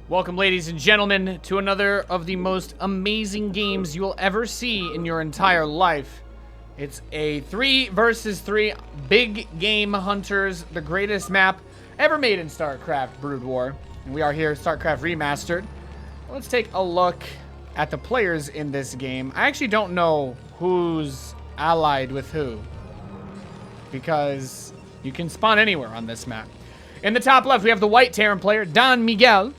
Welcome, ladies and gentlemen, to another of the most amazing games you will ever see in your entire life. It's a 3 versus 3 big game hunters, the greatest map ever made in StarCraft Brood War. And we are here, StarCraft Remastered. Let's take a look at the players in this game. I actually don't know who's allied with who, because you can spawn anywhere on this map. In the top left, we have the white Terran player, Don Miguel.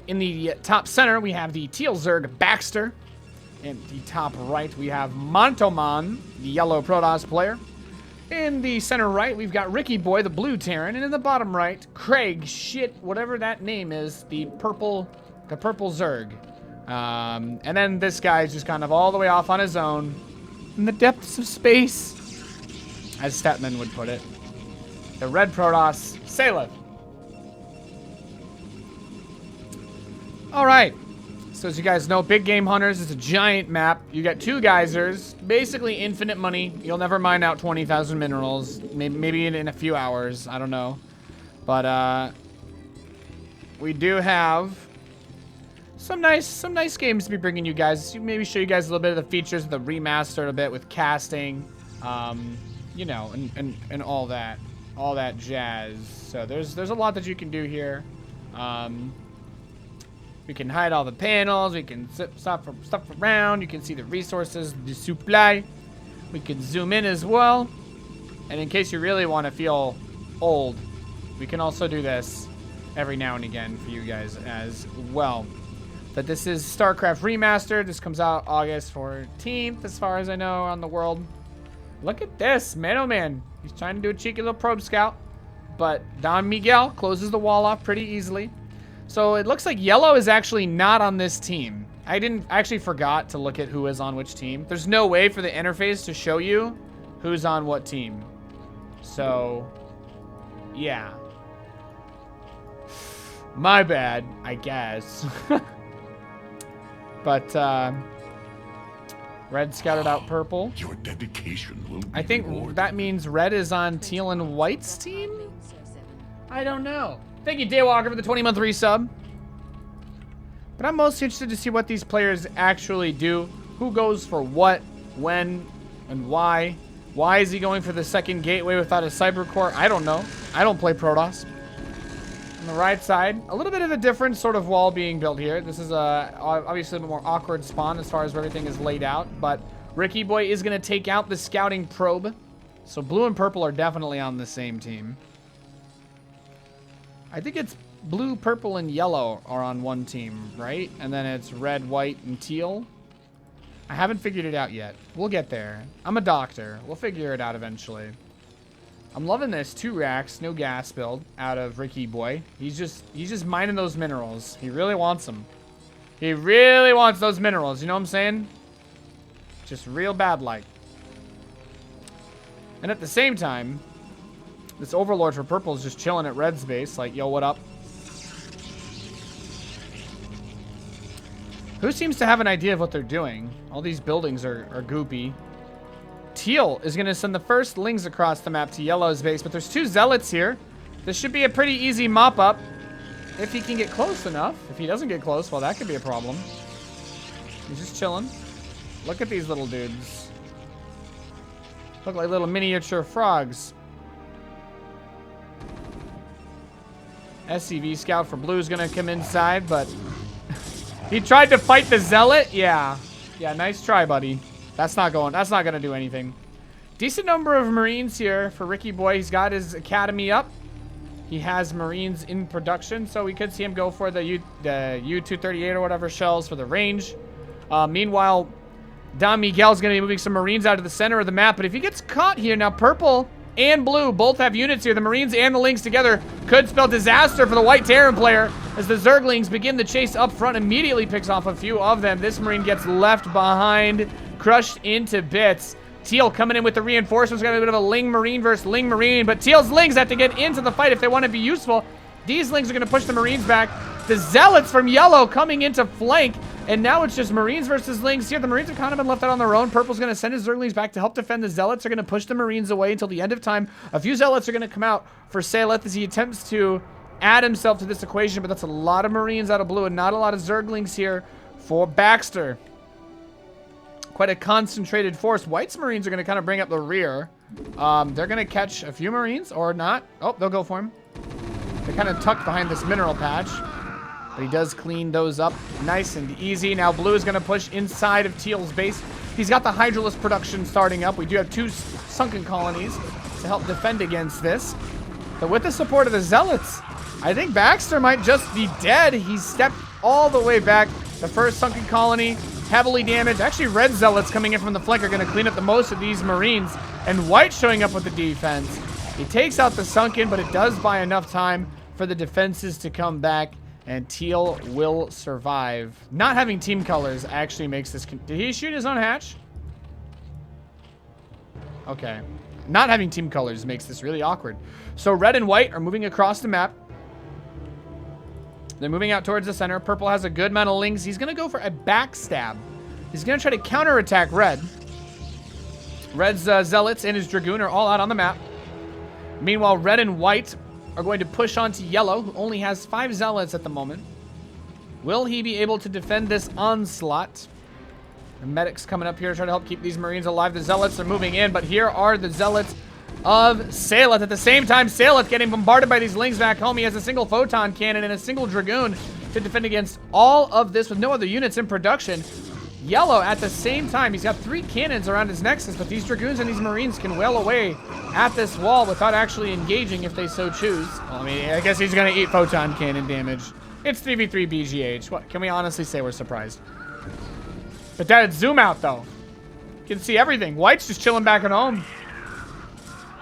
In the top center, we have the teal Zerg Baxter. In the top right, we have Montoman, the yellow Protoss player. In the center right, we've got Ricky Boy, the blue Terran. And in the bottom right, Craig, whatever that name is, the purple Zerg. And then this guy's just kind of all the way off on his own in the depths of space, as Statman would put it. The red Protoss, Saleth. All right, so as you guys know, Big Game Hunters is a giant map. You got 2 geysers, basically infinite money. You'll never mine out 20,000 minerals, maybe in a few hours, I don't know. But we do have some nice games to be bringing you guys. Maybe show you guys a little bit of the features of the remaster, a bit with casting, you know, and all that jazz. So there's a lot that you can do here. We can hide all the panels. We can zip stuff around. You can see the resources, the supply. We can zoom in as well. And in case you really want to feel old, we can also do this every now and again for you guys as well. But this is StarCraft Remastered. This comes out August 14th, as far as I know, on the world. Look at this, man, oh man. He's trying to do a cheeky little probe scout, but Don Miguel closes the wall off pretty easily. So it looks like yellow is actually not on this team. I actually forgot to look at who is on which team. There's no way for the interface to show you who's on what team. So, yeah. My bad, I guess. But, red scouted out purple. Your dedication will be I think rewarded. that means red is on teal and white's team? I don't know. Thank you, Daywalker, for the 20-month resub. But I'm most interested to see what these players actually do. Who goes for what, when, and why. Why is he going for the second gateway without a cyber core? I don't know. I don't play Protoss. On the right side, a little bit of a different sort of wall being built here. This is obviously a more awkward spawn as far as where everything is laid out. But Ricky Boy is going to take out the scouting probe. So blue and purple are definitely on the same team. I think it's blue, purple, and yellow are on one team, right? And then it's red, white, and teal. I haven't figured it out yet. We'll get there. I'm a doctor. We'll figure it out eventually. I'm loving this. 2 racks, no gas build out of Ricky Boy. He's just mining those minerals. He really wants them. He really wants those minerals. You know what I'm saying? Just real bad like. And at the same time, this Overlord for purple is just chilling at red's base, like, yo, what up? Who seems to have an idea of what they're doing? All these buildings are goopy. Teal is going to send the first lings across the map to yellow's base, but there's 2 zealots here. This should be a pretty easy mop-up if he can get close enough. If he doesn't get close, well, that could be a problem. He's just chilling. Look at these little dudes. Look like little miniature frogs. SCV scout for blue is gonna come inside, but he tried to fight the zealot. Yeah, nice try, buddy. That's not gonna do anything. Decent number of Marines here for Ricky Boy. He's got his academy up. He has Marines in production, so we could see him go for the U-238 or whatever shells for the range. Meanwhile, Don Miguel's gonna be moving some Marines out to the center of the map, but if he gets caught here, now purple and blue both have units here. The Marines and the Lings together could spell disaster for the white Terran player as the Zerglings begin the chase up front. Immediately picks off a few of them. This Marine gets left behind, crushed into bits. Teal coming in with the reinforcements. Got a bit of a Ling Marine versus Ling Marine, but Teal's Lings have to get into the fight if they want to be useful. These Lings are going to push the Marines back. The Zealots from yellow coming into flank. And now it's just Marines versus Lings here. The Marines have kind of been left out on their own. Purple's going to send his Zerglings back to help defend. The Zealots are going to push the Marines away until the end of time. A few Zealots are going to come out for Saleth as he attempts to add himself to this equation, but that's a lot of Marines out of blue and not a lot of Zerglings here for Baxter. Quite a concentrated force. White's Marines are going to kind of bring up the rear. They're going to catch a few Marines or not. Oh, they'll go for him. They're kind of tucked behind this mineral patch. But he does clean those up nice and easy. Now blue is going to push inside of Teal's base. He's got the Hydralisk production starting up. We do have 2 sunken colonies to help defend against this. But with the support of the Zealots, I think Baxter might just be dead. He stepped all the way back. The first sunken colony, heavily damaged. Actually, red Zealots coming in from the flank are going to clean up the most of these Marines. And white showing up with the defense. He takes out the sunken, but it does buy enough time for the defenses to come back. And Teal will survive. Not having team colors actually makes this... Did he shoot his own hatch? Okay. Not having team colors makes this really awkward. So red and white are moving across the map. They're moving out towards the center. Purple has a good amount of lings. He's going to go for a backstab. He's going to try to counterattack red. Red's Zealots and his Dragoon are all out on the map. Meanwhile, red and white are going to push on to yellow, who only has 5 Zealots at the moment. Will he be able to defend this onslaught? The medic's coming up here to try to help keep these Marines alive. The Zealots are moving in, but here are the Zealots of Saleth. At the same time, Saleth getting bombarded by these lings back home. He has a single photon cannon and a single Dragoon to defend against all of this with no other units in production. Yellow, at the same time, he's got 3 cannons around his nexus, but these Dragoons and these Marines can wail away at this wall without actually engaging if they so choose. Well, I mean, I guess he's going to eat photon cannon damage. It's 3v3 BGH. What can we honestly say we're surprised? But that zoom out, though. You can see everything. White's just chilling back at home.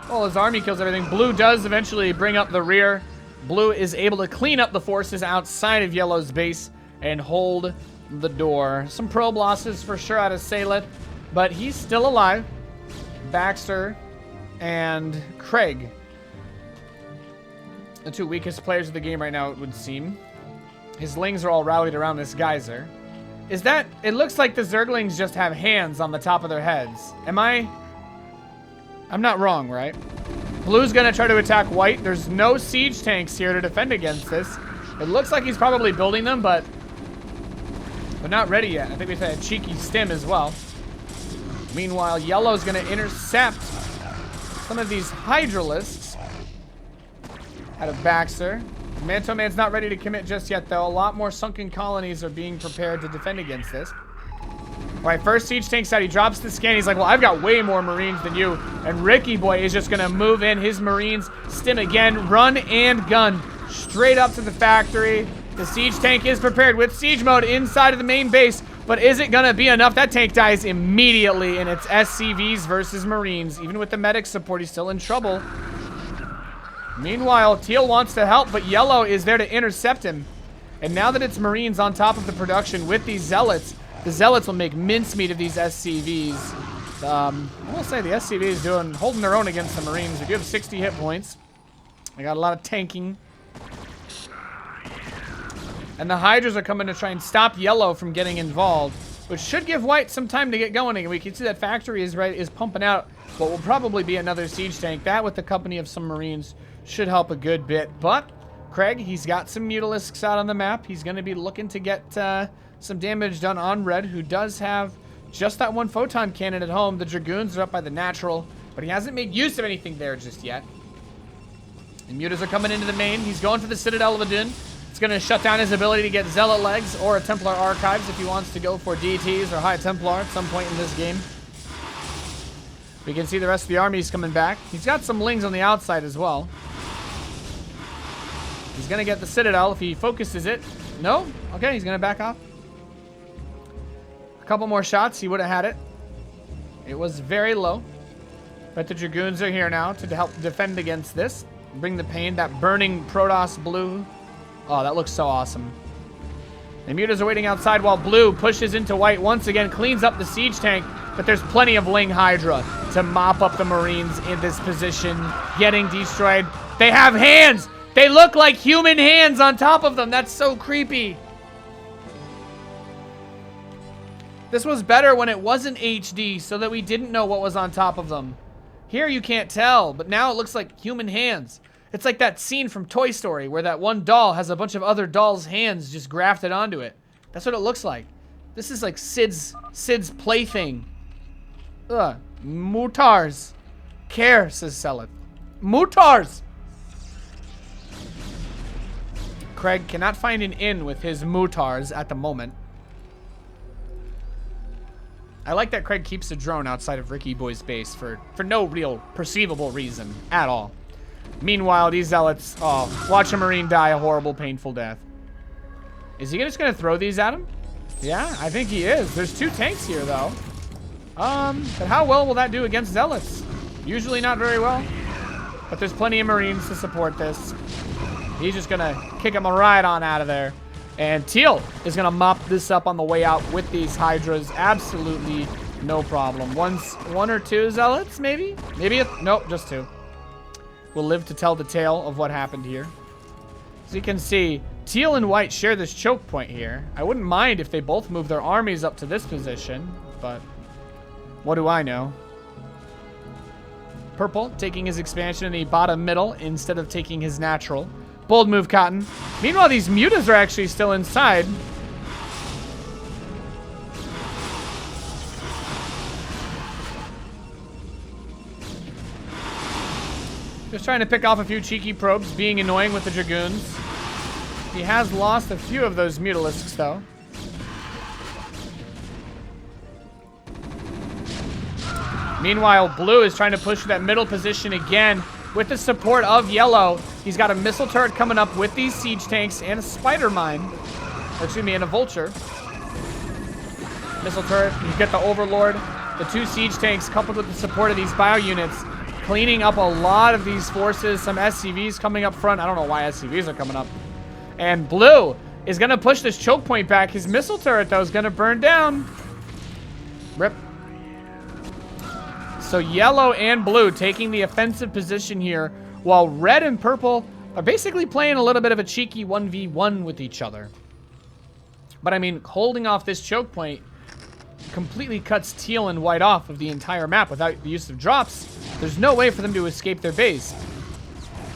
Well, his army kills everything. Blue does eventually bring up the rear. Blue is able to clean up the forces outside of Yellow's base and hold the door. Some probe losses for sure out of Saleth, but he's still alive. Baxter and Craig, the 2 weakest players of the game right now, it would seem. His lings are all rallied around this geyser. Is that... It looks like the Zerglings just have hands on the top of their heads. I'm not wrong, right? Blue's gonna try to attack white. There's no siege tanks here to defend against this. It looks like he's probably building them, but they're not ready yet. I think we've had a cheeky stim as well. Meanwhile, yellow's gonna intercept some of these Hydralisks out of Baxter. Manto Man's not ready to commit just yet, though. A lot more sunken colonies are being prepared to defend against this. All right, first siege tank's out. He drops the scan. He's like, well, I've got way more Marines than you. And Ricky Boy is just going to move in his Marines, stim again, run and gun straight up to the factory. The siege tank is prepared with siege mode inside of the main base. But is it going to be enough? That tank dies immediately, and it's SCVs versus Marines. Even with the medic support, he's still in trouble. Meanwhile, Teal wants to help, but Yellow is there to intercept him. And now that it's Marines on top of the production with these Zealots, the Zealots will make mincemeat of these SCVs. I will say the SCVs holding their own against the Marines. We do have 60 hit points. I got a lot of tanking. And the Hydras are coming to try and stop Yellow from getting involved, which should give White some time to get going. And we can see that factory is pumping out what will probably be another siege tank. That, with the company of some Marines, should help a good bit. But Craig, he's got some Mutalisks out on the map. He's going to be looking to get some damage done on Red, who does have just that one photon cannon at home. The Dragoons are up by the natural, but he hasn't made use of anything there just yet. And Mutas are coming into the main. He's going for the Citadel of Adun. It's going to shut down his ability to get Zealot legs or a Templar Archives if he wants to go for DTs or High Templar at some point in this game. We can see the rest of the armies coming back. He's got some Lings on the outside as well. He's going to get the Citadel if he focuses it. No? Okay, he's going to back off. A couple more shots, he would have had it. It was very low. But the Dragoons are here now to help defend against this. Bring the pain. That burning Protoss blue. Oh, that looks so awesome. The Mutas are waiting outside while blue pushes into white once again, cleans up the siege tank, but there's plenty of Ling Hydra to mop up the Marines in this position, getting destroyed. They have hands! They look like human hands on top of them. That's so creepy. This was better when it wasn't HD, so that we didn't know what was on top of them. Here you can't tell, but now it looks like human hands. It's like that scene from Toy Story where that one doll has a bunch of other dolls' hands just grafted onto it. That's what it looks like. This is like Sid's plaything. Ugh. Mutars. Care, says Seleth. Mutars! Craig cannot find an inn with his mutars at the moment. I like that Craig keeps the drone outside of Ricky Boy's base for no real perceivable reason at all. Meanwhile, these zealots, oh, watch a Marine die a horrible, painful death. Is he just gonna throw these at him? Yeah, I think he is. There's 2 tanks here, though. But how well will that do against zealots? Usually not very well. But there's plenty of Marines to support this. He's just gonna kick him right on out of there. And Teal is gonna mop this up on the way out with these Hydras. Absolutely no problem. One or 2 zealots, maybe? Nope, just 2. We'll live to tell the tale of what happened here. As you can see, Teal and White share this choke point here. I wouldn't mind if they both move their armies up to this position, but what do I know? Purple taking his expansion in the bottom middle instead of taking his natural. Bold move, Cotton. Meanwhile, these mutas are actually still inside. Just trying to pick off a few cheeky probes, being annoying with the Dragoons. He has lost a few of those Mutalisks, though. Meanwhile, Blue is trying to push that middle position again with the support of Yellow. He's got a missile turret coming up with these siege tanks and a spider mine. Or excuse me, and a vulture. Missile turret, you get the Overlord. The 2 siege tanks coupled with the support of these bio units, cleaning up a lot of these forces. Some SCVs coming up front. I don't know why SCVs are coming up. And Blue is going to push this choke point back. His missile turret, though, is going to burn down. Rip. So Yellow and Blue taking the offensive position here, while Red and Purple are basically playing a little bit of a cheeky 1v1 with each other. But I mean, holding off this choke point completely cuts Teal and White off of the entire map without the use of drops. There's no way for them to escape their base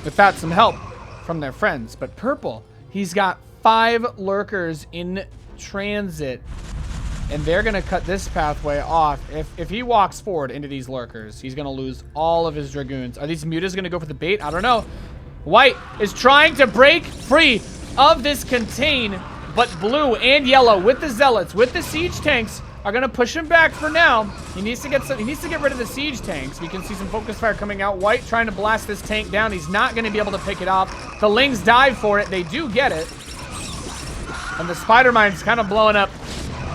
without some help from their friends. But Purple, he's got 5 lurkers in transit, and they're going to cut this pathway off. If he walks forward into these lurkers, he's going to lose all of his Dragoons. Are these mutas going to go for the bait? I don't know. White is trying to break free of this contain, but Blue and Yellow with the Zealots, with the siege tanks, are going to push him back for now. He needs to get rid of the siege tanks. We can see some focus fire coming out. White trying to blast this tank down. He's not going to be able to pick it off. The Lings dive for it. They do get it. And the spider mine's kind of blowing up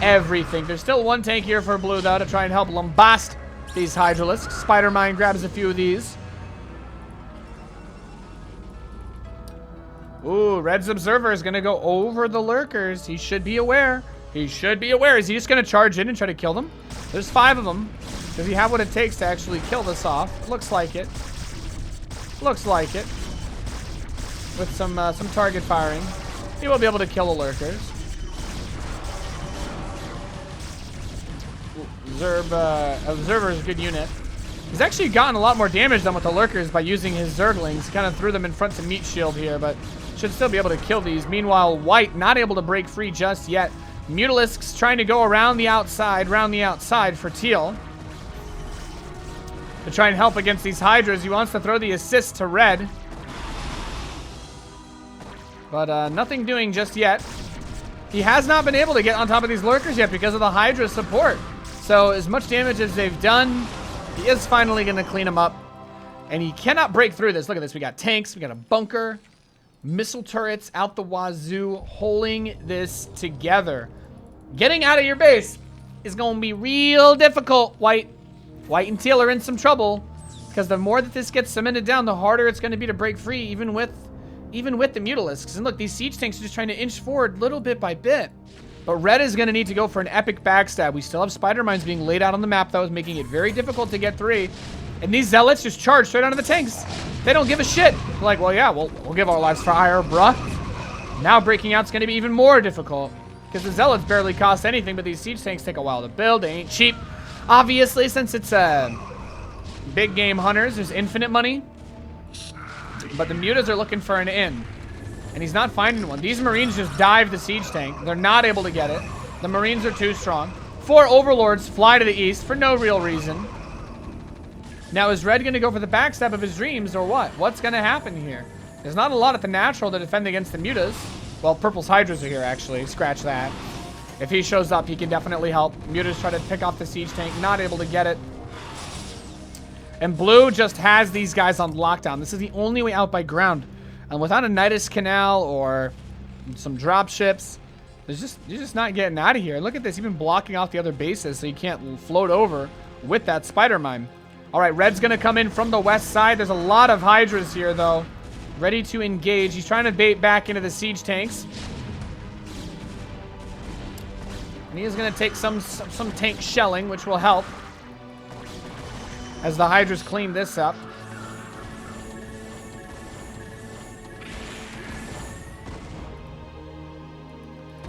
everything. There's still 1 tank here for Blue, though, to try and help lambast these Hydralisks. Spider mine grabs a few of these. Ooh, Red's Observer is going to go over the lurkers. He should be aware. He should be aware. Is he just going to charge in and try to kill them? There's 5 of them. Does he have what it takes to actually kill this off? Looks like it. Looks like it. With some target firing, he will be able to kill the lurkers. Observer is a good unit. He's actually gotten a lot more damage done with the lurkers by using his Zerglings. Kind of threw them in front to meat shield here, but should still be able to kill these. Meanwhile, White not able to break free just yet. Mutalisks trying to go around the outside for Teal to try and help against these Hydras. He wants to throw the assist to Red, but nothing doing just yet. He has not been able to get on top of these lurkers yet because of the Hydra support. So as much damage as they've done, he is finally going to clean them up. And he cannot break through this. Look at this. We got tanks. We got a bunker. Missile turrets out the wazoo, holding this together. Getting out of your base is going to be real difficult, White. White and Teal are in some trouble, because the more that this gets cemented down, the harder it's going to be to break free, even with the Mutalisks. And look, these siege tanks are just trying to inch forward little bit by bit. But Red is going to need to go for an epic backstab. We still have spider mines being laid out on the map, though, making it very difficult to get through. And these Zealots just charge straight onto the tanks. They don't give a shit. They're like, well, yeah, we'll give our lives for hire, bruh. Now breaking out's going to be even more difficult, because the Zealots barely cost anything, but these siege tanks take a while to build. They ain't cheap. Obviously, since it's big game hunters, there's infinite money. But the mutas are looking for an in. And he's not finding one. These Marines just dive the siege tank. They're not able to get it. The Marines are too strong. 4 Overlords fly to the east for no real reason. Now, is Red going to go for the backstab of his dreams or what? What's going to happen here? There's not a lot at the natural to defend against the mutas. Well, Purple's Hydras are here, actually. Scratch that. If he shows up, he can definitely help. Mutas try to pick off the siege tank. Not able to get it. And Blue just has these guys on lockdown. This is the only way out by ground. And without a Nidus Canal or some drop ships, you're just not getting out of here. Look at this. He's been blocking off the other bases so you can't float over with that spider mine. All right, Red's going to come in from the west side. There's a lot of Hydras here, though. Ready to engage. He's trying to bait back into the siege tanks. And he is going to take some tank shelling, which will help as the Hydras clean this up.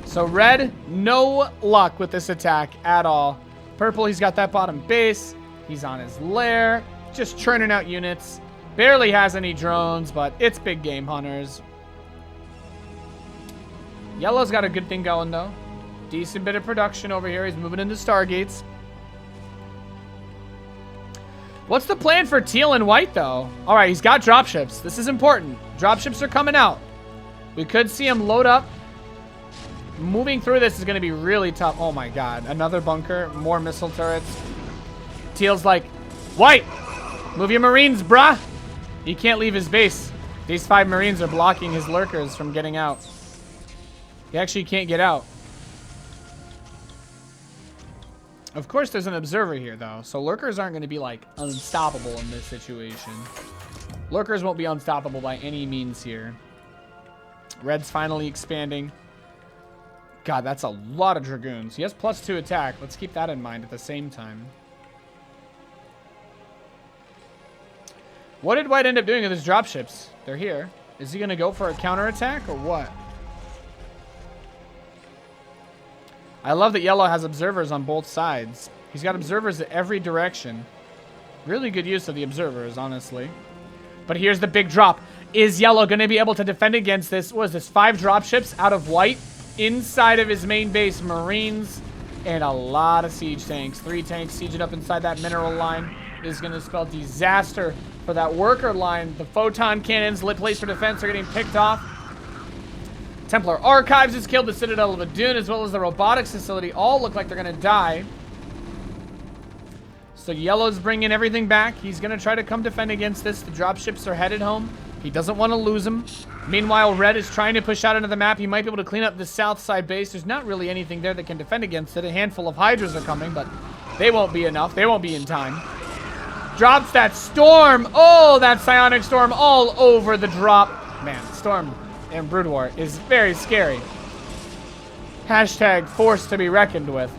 So Red, no luck with this attack at all. Purple, he's got that bottom base. He's on his lair, just churning out units. Barely has any drones, but it's big game hunters. Yellow's got a good thing going, though. Decent bit of production over here. He's moving into Stargates. What's the plan for teal and white, though? All right, he's got dropships. This is important. Dropships are coming out. We could see him load up. Moving through this is going to be really tough. Oh, my God. Another bunker. More missile turrets. Teal's like, white, move your Marines, bruh. He can't leave his base. These 5 Marines are blocking his lurkers from getting out. He actually can't get out. Of course, there's an observer here, though. So lurkers aren't going to be, like, unstoppable in this situation. Lurkers won't be unstoppable by any means here. Red's finally expanding. God, that's a lot of Dragoons. He has +2 attack. Let's keep that in mind at the same time. What did White end up doing with his dropships? They're here. Is he going to go for a counterattack or what? I love that Yellow has observers on both sides. He's got observers at every direction. Really good use of the observers, honestly. But here's the big drop. Is Yellow going to be able to defend against this? What is this? 5 dropships out of White inside of his main base. Marines and a lot of siege tanks. 3 tanks sieging up inside that mineral line. Is going to spell disaster for that worker line. The photon cannons lit place for defense are getting picked off. Templar Archives has killed the Citadel of Adun as well as the robotics facility. All look like they're going to die. So Yellow's bringing everything back. He's going to try to come defend against this. The dropships are headed home. He doesn't want to lose them. Meanwhile, Red is trying to push out into the map. He might be able to clean up the south side base. There's not really anything there that can defend against it. A handful of Hydras are coming, but they won't be enough. They won't be in time. Drops that storm. Oh, that psionic storm all over the drop. Man, storm in Brood War is very scary. Hashtag force to be reckoned with.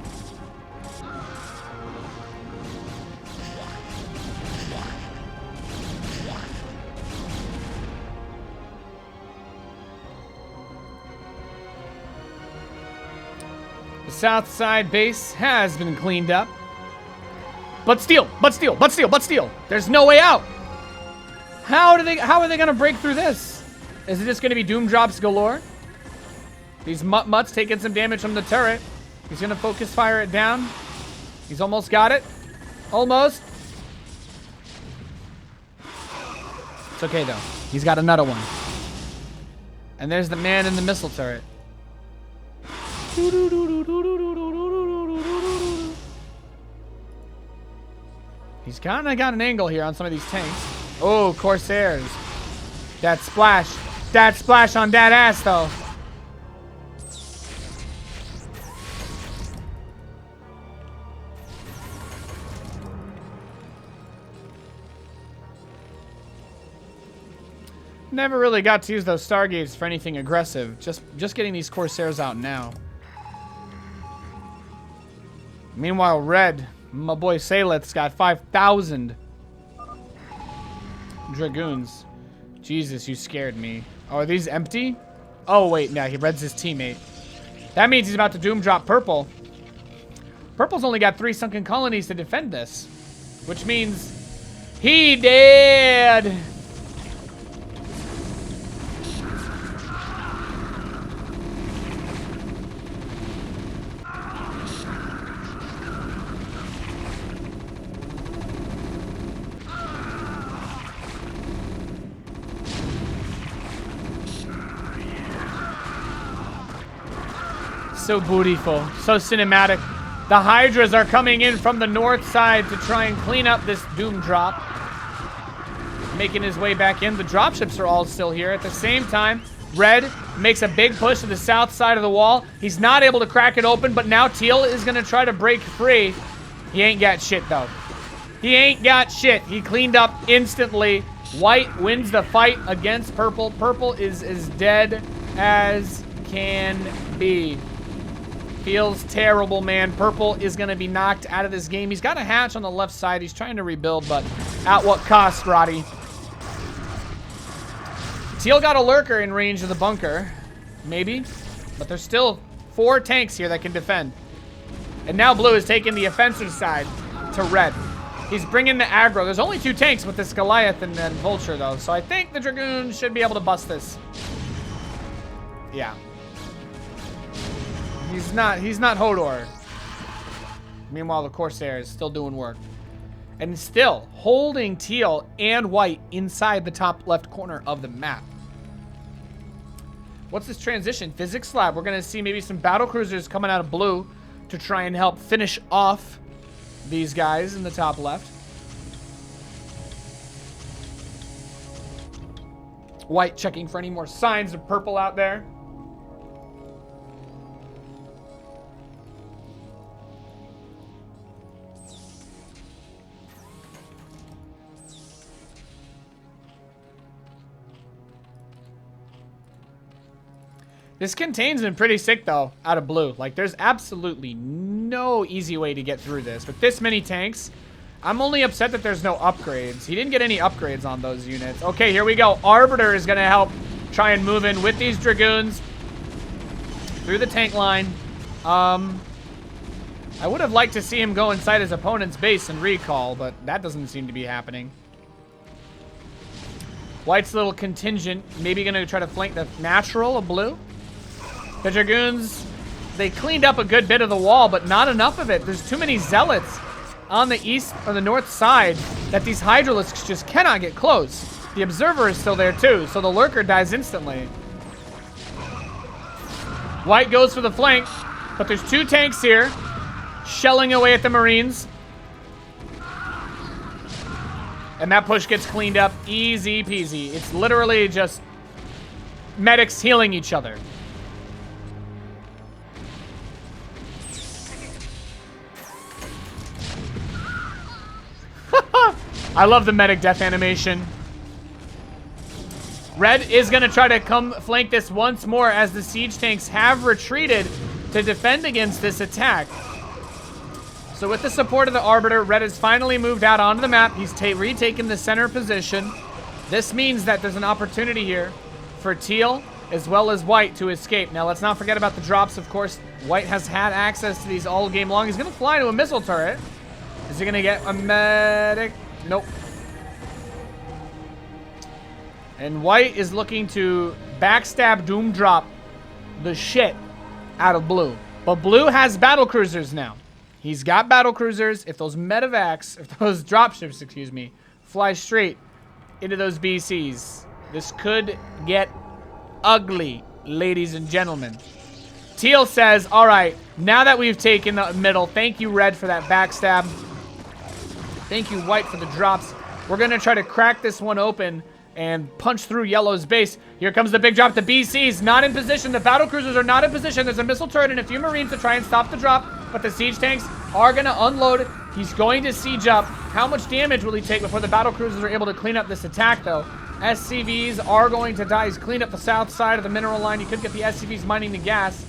The south side base has been cleaned up. But steal, but steal, but steal, but steal. There's no way out. How are they going to break through this? Is it just going to be doom drops galore? These mutts taking some damage from the turret. He's going to focus fire it down. He's almost got it. Almost. It's okay, though. He's got another one. And there's the man in the missile turret. He's kind of got an angle here on some of these tanks. Oh, Corsairs. That splash. That splash on that ass, though. Never really got to use those Stargates for anything aggressive. Just getting these Corsairs out now. Meanwhile, Red, my boy Saleth's got 5,000 Dragoons. Jesus, you scared me. Oh, are these empty? Oh, wait, no, he Red's his teammate. That means he's about to doom drop Purple. Purple's only got 3 sunken colonies to defend this. Which means he dead. So beautiful. So cinematic. The Hydras are coming in from the north side to try and clean up this Doom drop. Making his way back in. The dropships are all still here. At the same time, Red makes a big push to the south side of the wall. He's not able to crack it open, but now Teal is going to try to break free. He ain't got shit, though. He ain't got shit. He cleaned up instantly. White wins the fight against Purple. Purple is as dead as can be. Feels terrible, man. Purple is going to be knocked out of this game. He's got a hatch on the left side. He's trying to rebuild, but at what cost, Roddy? Teal got a lurker in range of the bunker. Maybe. But there's still 4 tanks here that can defend. And now Blue is taking the offensive side to Red. He's bringing the aggro. There's only 2 tanks with this Goliath and Vulture, though. So I think the Dragoon should be able to bust this. Yeah. He's not Hodor. Meanwhile, the Corsair is still doing work. And still holding Teal and White inside the top left corner of the map. What's this transition? Physics lab. We're going to see maybe some battle cruisers coming out of Blue to try and help finish off these guys in the top left. White checking for any more signs of Purple out there. This contain's been pretty sick, though, out of Blue. Like, there's absolutely no easy way to get through this. With this many tanks, I'm only upset that there's no upgrades. He didn't get any upgrades on those units. Okay, here we go. Arbiter is going to help try and move in with these Dragoons through the tank line. I would have liked to see him go inside his opponent's base and recall, but that doesn't seem to be happening. White's little contingent, maybe going to try to flank the natural of Blue. The Dragoons, they cleaned up a good bit of the wall, but not enough of it. There's too many Zealots on the east or the north side that these Hydralisks just cannot get close. The Observer is still there too, so the Lurker dies instantly. White goes for the flank, but there's 2 tanks here, shelling away at the Marines. And that push gets cleaned up easy peasy. It's literally just medics healing each other. I love the medic death animation. Red is going to try to come flank this once more as the siege tanks have retreated to defend against this attack. So with the support of the Arbiter, Red has finally moved out onto the map. He's retaken the center position. This means that there's an opportunity here for Teal as well as White to escape. Now, let's not forget about the drops, of course. White has had access to these all game long. He's going to fly to a missile turret. Is he going to get a medic? Nope. And White is looking to backstab Doom drop the shit out of Blue. But Blue has battle cruisers now. He's got battle cruisers. If those medevacs, if those dropships, excuse me, fly straight into those BCs, this could get ugly, ladies and gentlemen. Teal says, all right, now that we've taken the middle, thank you, Red, for that backstab. Thank you, White, for the drops. We're going to try to crack this one open and punch through Yellow's base. Here comes the big drop. The BC's not in position. The battle cruisers are not in position. There's a missile turret and a few Marines to try and stop the drop, but the siege tanks are going to unload. He's going to siege up. How much damage will he take before the battle cruisers are able to clean up this attack, though? SCVs are going to die. He's cleaned up the south side of the mineral line. You could get the SCVs mining the gas.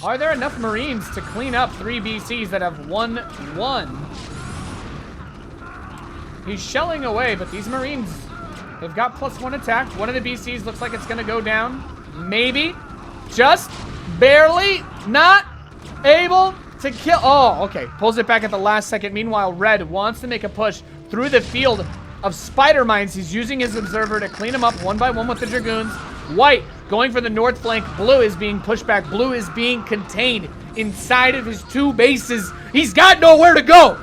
Are there enough Marines to clean up 3 BCs that have 1-1? He's shelling away, but these Marines, they've got +1 attack. One of the BCs looks like it's going to go down. Maybe. Just barely not able to kill. Oh, okay. Pulls it back at the last second. Meanwhile, Red wants to make a push through the field of spider mines. He's using his Observer to clean them up one by one with the Dragoons. White going for the north flank. Blue is being pushed back. Blue is being contained inside of his 2 bases. He's got nowhere to go.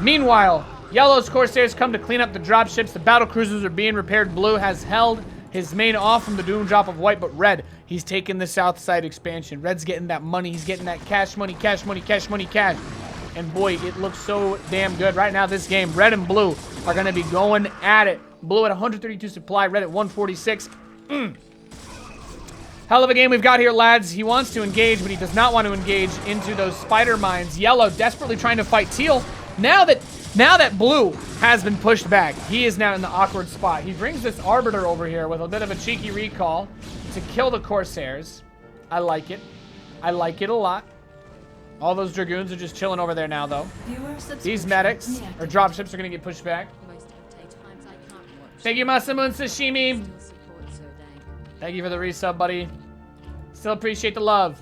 Meanwhile, Yellow's Corsairs come to clean up the dropships. The battle cruisers are being repaired. Blue has held his main off from the Doom Drop of White, but Red, he's taking the South Side expansion. Red's getting that money. He's getting that cash money, cash money, cash money, cash. And boy, it looks so damn good. Right now, this game, Red and Blue are going to be going at it. Blue at 132 supply, Red at 146. Hell of a game we've got here, lads. He wants to engage, but he does not want to engage into those spider mines. Yellow desperately trying to fight Teal. Now that Blue has been pushed back, he is now in the awkward spot. He brings this Arbiter over here with a bit of a cheeky recall to kill the Corsairs. I like it. I like it a lot. All those Dragoons are just chilling over there now, though. These medics or dropships are going to get pushed back. Thank you, Masamun Sashimi. Thank you for the resub, buddy. Still appreciate the love.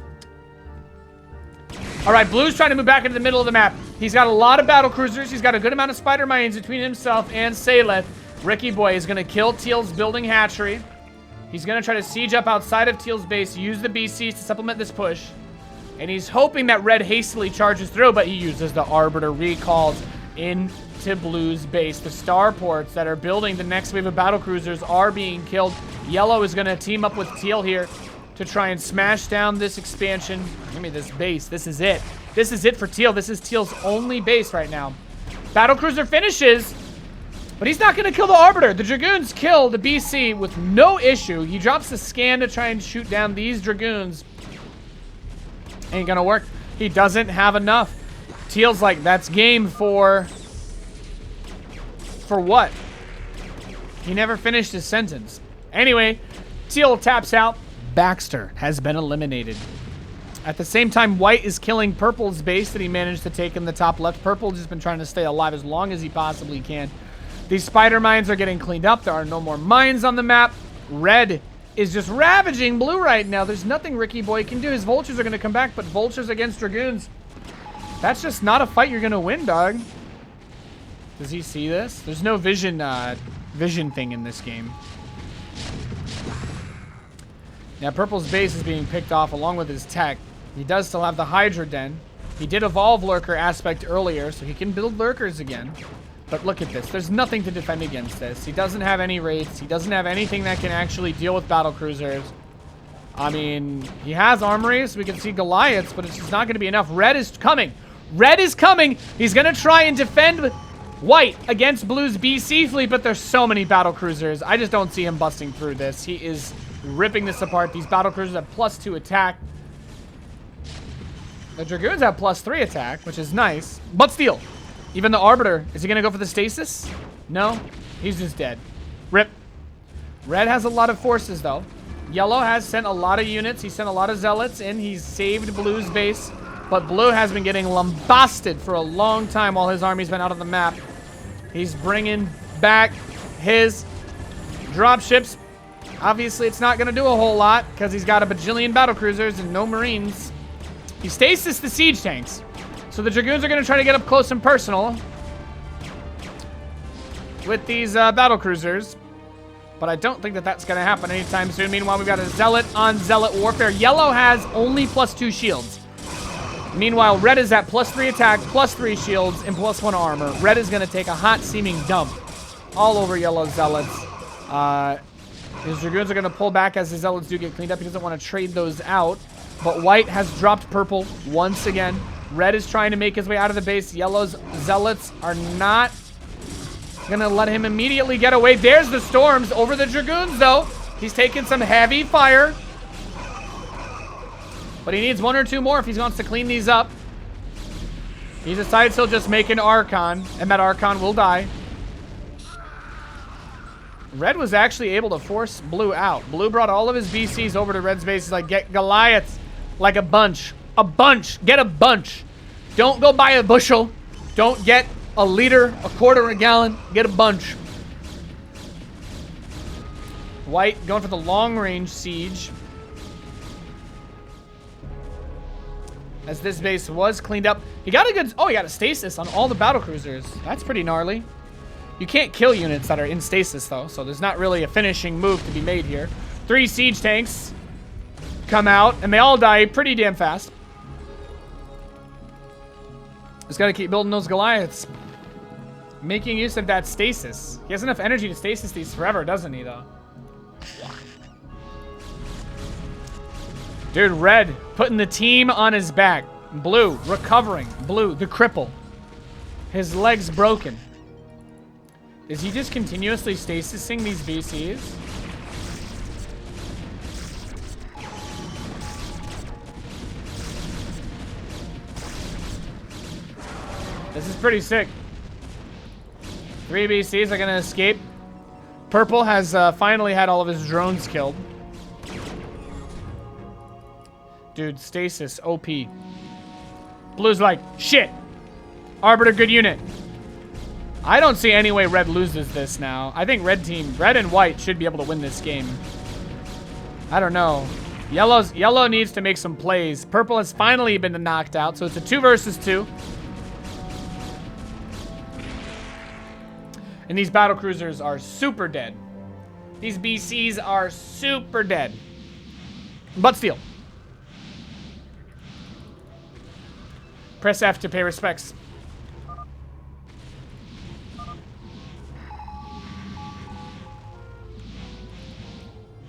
All right, Blue's trying to move back into the middle of the map. He's got a lot of battle cruisers. He's got a good amount of spider mines between himself and Saleth. Ricky Boy is going to kill Teal's building hatchery. He's going to try to siege up outside of Teal's base, use the BCs to supplement this push. And he's hoping that Red hastily charges through, but he uses the Arbiter recalls into Blue's base. The starports that are building the next wave of battle cruisers are being killed. Yellow is going to team up with Teal here to try and smash down this expansion. Give me this base. This is it. This is it for Teal. This is Teal's only base right now. Battlecruiser finishes, but he's not going to kill the Arbiter. The Dragoons kill the BC with no issue. He drops the scan to try and shoot down these Dragoons. Ain't going to work. He doesn't have enough. Teal's like, that's game for what? He never finished his sentence. Anyway, Teal taps out. Baxter has been eliminated. At the same time, White is killing Purple's base that he managed to take in the top left. Purple's just been trying to stay alive as long as he possibly can. These spider mines are getting cleaned up. There are no more mines on the map. Red is just ravaging Blue right now. There's nothing Ricky Boy can do. His vultures are going to come back, but vultures against Dragoons, that's just not a fight you're going to win, dog. Does he see this? There's no vision thing in this game. Now, Purple's base is being picked off along with his tech. He does still have the Hydra Den. He did evolve Lurker aspect earlier, so he can build Lurkers again. But look at this. There's nothing to defend against this. He doesn't have any wraiths. He doesn't have anything that can actually deal with battle cruisers. I mean, he has armory, so we can see Goliaths, but it's just not going to be enough. Red is coming. Red is coming. He's going to try and defend White against Blue's BC fleet, but there's so many battle cruisers. I just don't see him busting through this. He is ripping this apart. These battle cruisers have +2 attack. The Dragoons have +3 attack, which is nice. But still, even the Arbiter, is he going to go for the stasis? No, he's just dead. Rip. Red has a lot of forces, though. Yellow has sent a lot of units. He sent a lot of zealots in. He's saved Blue's base. But Blue has been getting lambasted for a long time while his army's been out of the map. He's bringing back his dropships. Obviously, it's not going to do a whole lot because he's got a bajillion battle cruisers and no Marines. He stasis the siege tanks. So the Dragoons are going to try to get up close and personal with these battle cruisers. But I don't think that that's going to happen anytime soon. Meanwhile, we've got a Zealot on Zealot warfare. Yellow has only +2 shields. Meanwhile, Red is at +3 attack, +3 shields, and +1 armor. Red is going to take a hot seeming dump all over Yellow's Zealots. His Dragoons are going to pull back as the Zealots do get cleaned up. He doesn't want to trade those out. But White has dropped Purple once again. Red is trying to make his way out of the base. Yellow's Zealots are not going to let him immediately get away. There's the Storms over the Dragoons, though. He's taking some heavy fire. But he needs 1 or 2 more if he wants to clean these up. He decides he'll just make an Archon, and that Archon will die. Red was actually able to force Blue out. Blue brought all of his BCs over to Red's base. He's like, get Goliaths like a bunch. A bunch. Get a bunch. Don't go buy a bushel. Don't get a liter, a quarter, a gallon. Get a bunch. White going for the long-range siege. As this base was cleaned up. He got a good... Oh, he got a stasis on all the battle cruisers. That's pretty gnarly. You can't kill units that are in stasis, though. So there's not really a finishing move to be made here. 3 siege tanks come out. And they all die pretty damn fast. Just got to keep building those Goliaths. Making use of that stasis. He has enough energy to stasis these forever, doesn't he, though? Dude, red putting the team on his back. Blue recovering. Blue, the cripple. His leg's broken. Is he just continuously stasising these BCs? This is pretty sick. 3 BCs are gonna escape. Purple has finally had all of his drones killed. Dude, stasis, OP. Blue's like, shit. Arbiter, good unit. I don't see any way red loses this now. I think red and white should be able to win this game. I don't know. Yellow needs to make some plays. Purple has finally been knocked out, so it's a 2 versus 2. And these battle cruisers are super dead. These BCs are super dead. But still. Press F to pay respects.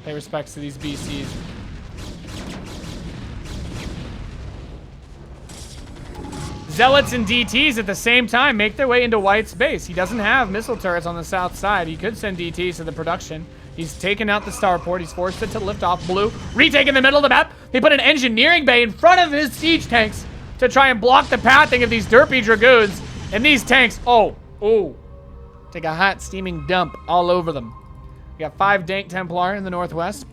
Pay respects to these BCs. Zealots and DTs at the same time make their way into White's base. He doesn't have missile turrets on the south side. He could send DTs to the production. He's taken out the starport. He's forced it to lift off. Blue, retake in the middle of the map. They put an engineering bay in front of his siege tanks to try and block the pathing of these derpy dragoons. And these tanks, oh, take a hot steaming dump all over them. We got 5 Dank Templar in the northwest.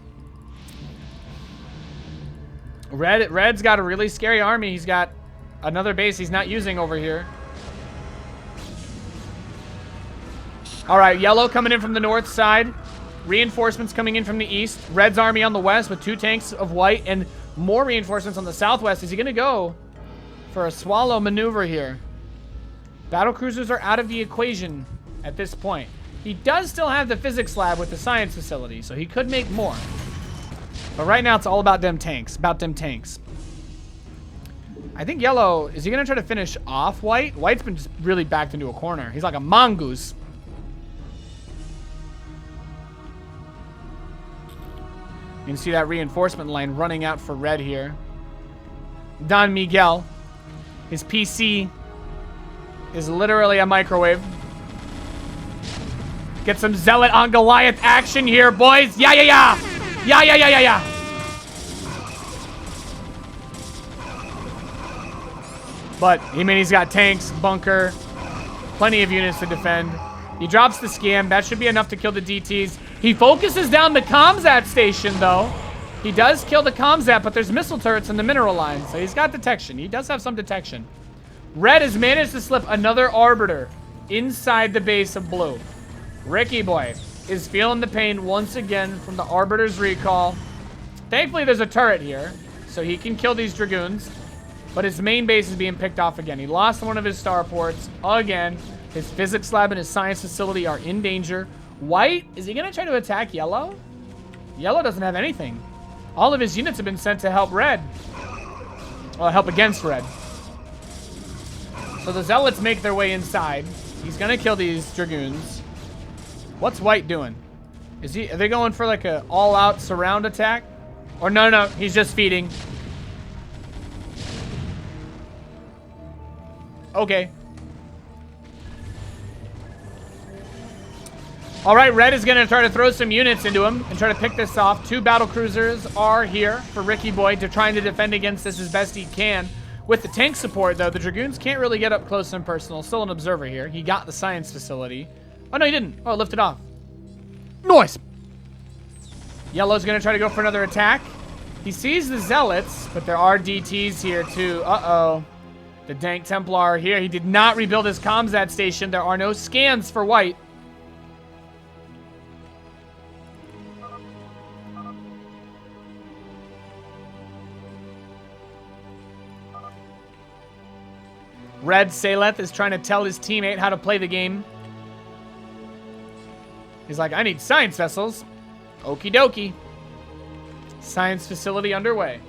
Red's got a really scary army. He's got another base he's not using over here. All right, yellow coming in from the north side. Reinforcements coming in from the east. Red's army on the west with 2 tanks of white and more reinforcements on the southwest. Is he going to go for a swallow maneuver here? Battle cruisers are out of the equation at this point. He does still have the physics lab with the science facility, so he could make more. But right now, it's all about them tanks. I think yellow, is he going to try to finish off white? White's been just really backed into a corner. He's like a mongoose. You can see that reinforcement line running out for red here. Don Miguel, his PC is literally a microwave. Get some Zealot on Goliath action here, boys. Yeah. But, he's got tanks, bunker, plenty of units to defend. He drops the scam. That should be enough to kill the DTs. He focuses down the Comsat station, though. He does kill the Comsat, but there's missile turrets in the mineral line, so he's got detection. He does have some detection. Red has managed to slip another Arbiter inside the base of blue. Ricky boy is feeling the pain once again from the Arbiter's recall. Thankfully, there's a turret here, so he can kill these Dragoons. But his main base is being picked off again. He lost one of his starports again. His physics lab and his science facility are in danger. White, is he going to try to attack yellow? Yellow doesn't have anything. All of his units have been sent to help red. Well, help against red. So the Zealots make their way inside. He's going to kill these Dragoons. What's white doing? Are they going for like a all-out surround attack? Or no, he's just feeding. Okay. All right, red is going to try to throw some units into him and try to pick this off. 2 battle cruisers are here for Ricky Boy to trying to defend against this as best he can. With the tank support, though, the Dragoons can't really get up close and personal. Still an observer here. He got the science facility. Oh, no, he didn't. Oh, lifted off. Nice. Yellow's going to try to go for another attack. He sees the Zealots, but there are DTs here, too. Uh-oh. The Dank Templar here. He did not rebuild his Comsat station. There are no scans for white. Red Saleth is trying to tell his teammate how to play the game. He's like, I need science vessels. Okie dokie. Science facility underway.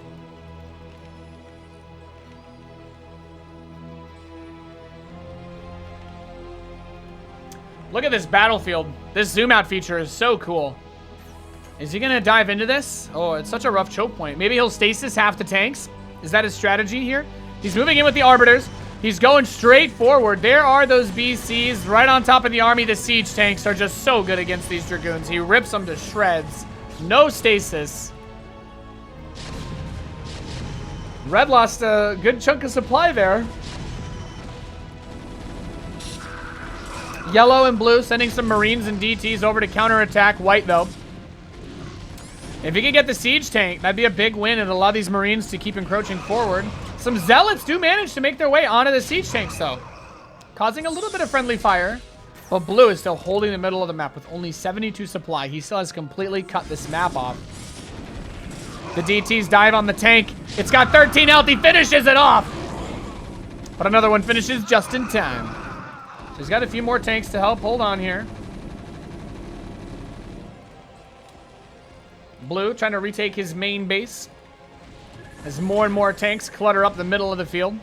Look at this battlefield. This zoom out feature is so cool. Is he going to dive into this? Oh, it's such a rough choke point. Maybe he'll stasis half the tanks. Is that his strategy here? He's moving in with the Arbiters. He's going straight forward. There are those BCs right on top of the army. The siege tanks are just so good against these Dragoons. He rips them to shreds. No stasis. Red lost a good chunk of supply there. Yellow and blue sending some Marines and DTs over to counterattack white, though. If he could get the siege tank, that'd be a big win and allow these Marines to keep encroaching forward. Some Zealots do manage to make their way onto the siege tanks, though, causing a little bit of friendly fire. But blue is still holding the middle of the map with only 72 supply. He still has completely cut this map off. The DTs dive on the tank. It's got 13 health. He finishes it off. But another one finishes just in time. So he's got a few more tanks to help hold on here. Blue trying to retake his main base as more and more tanks clutter up the middle of the field.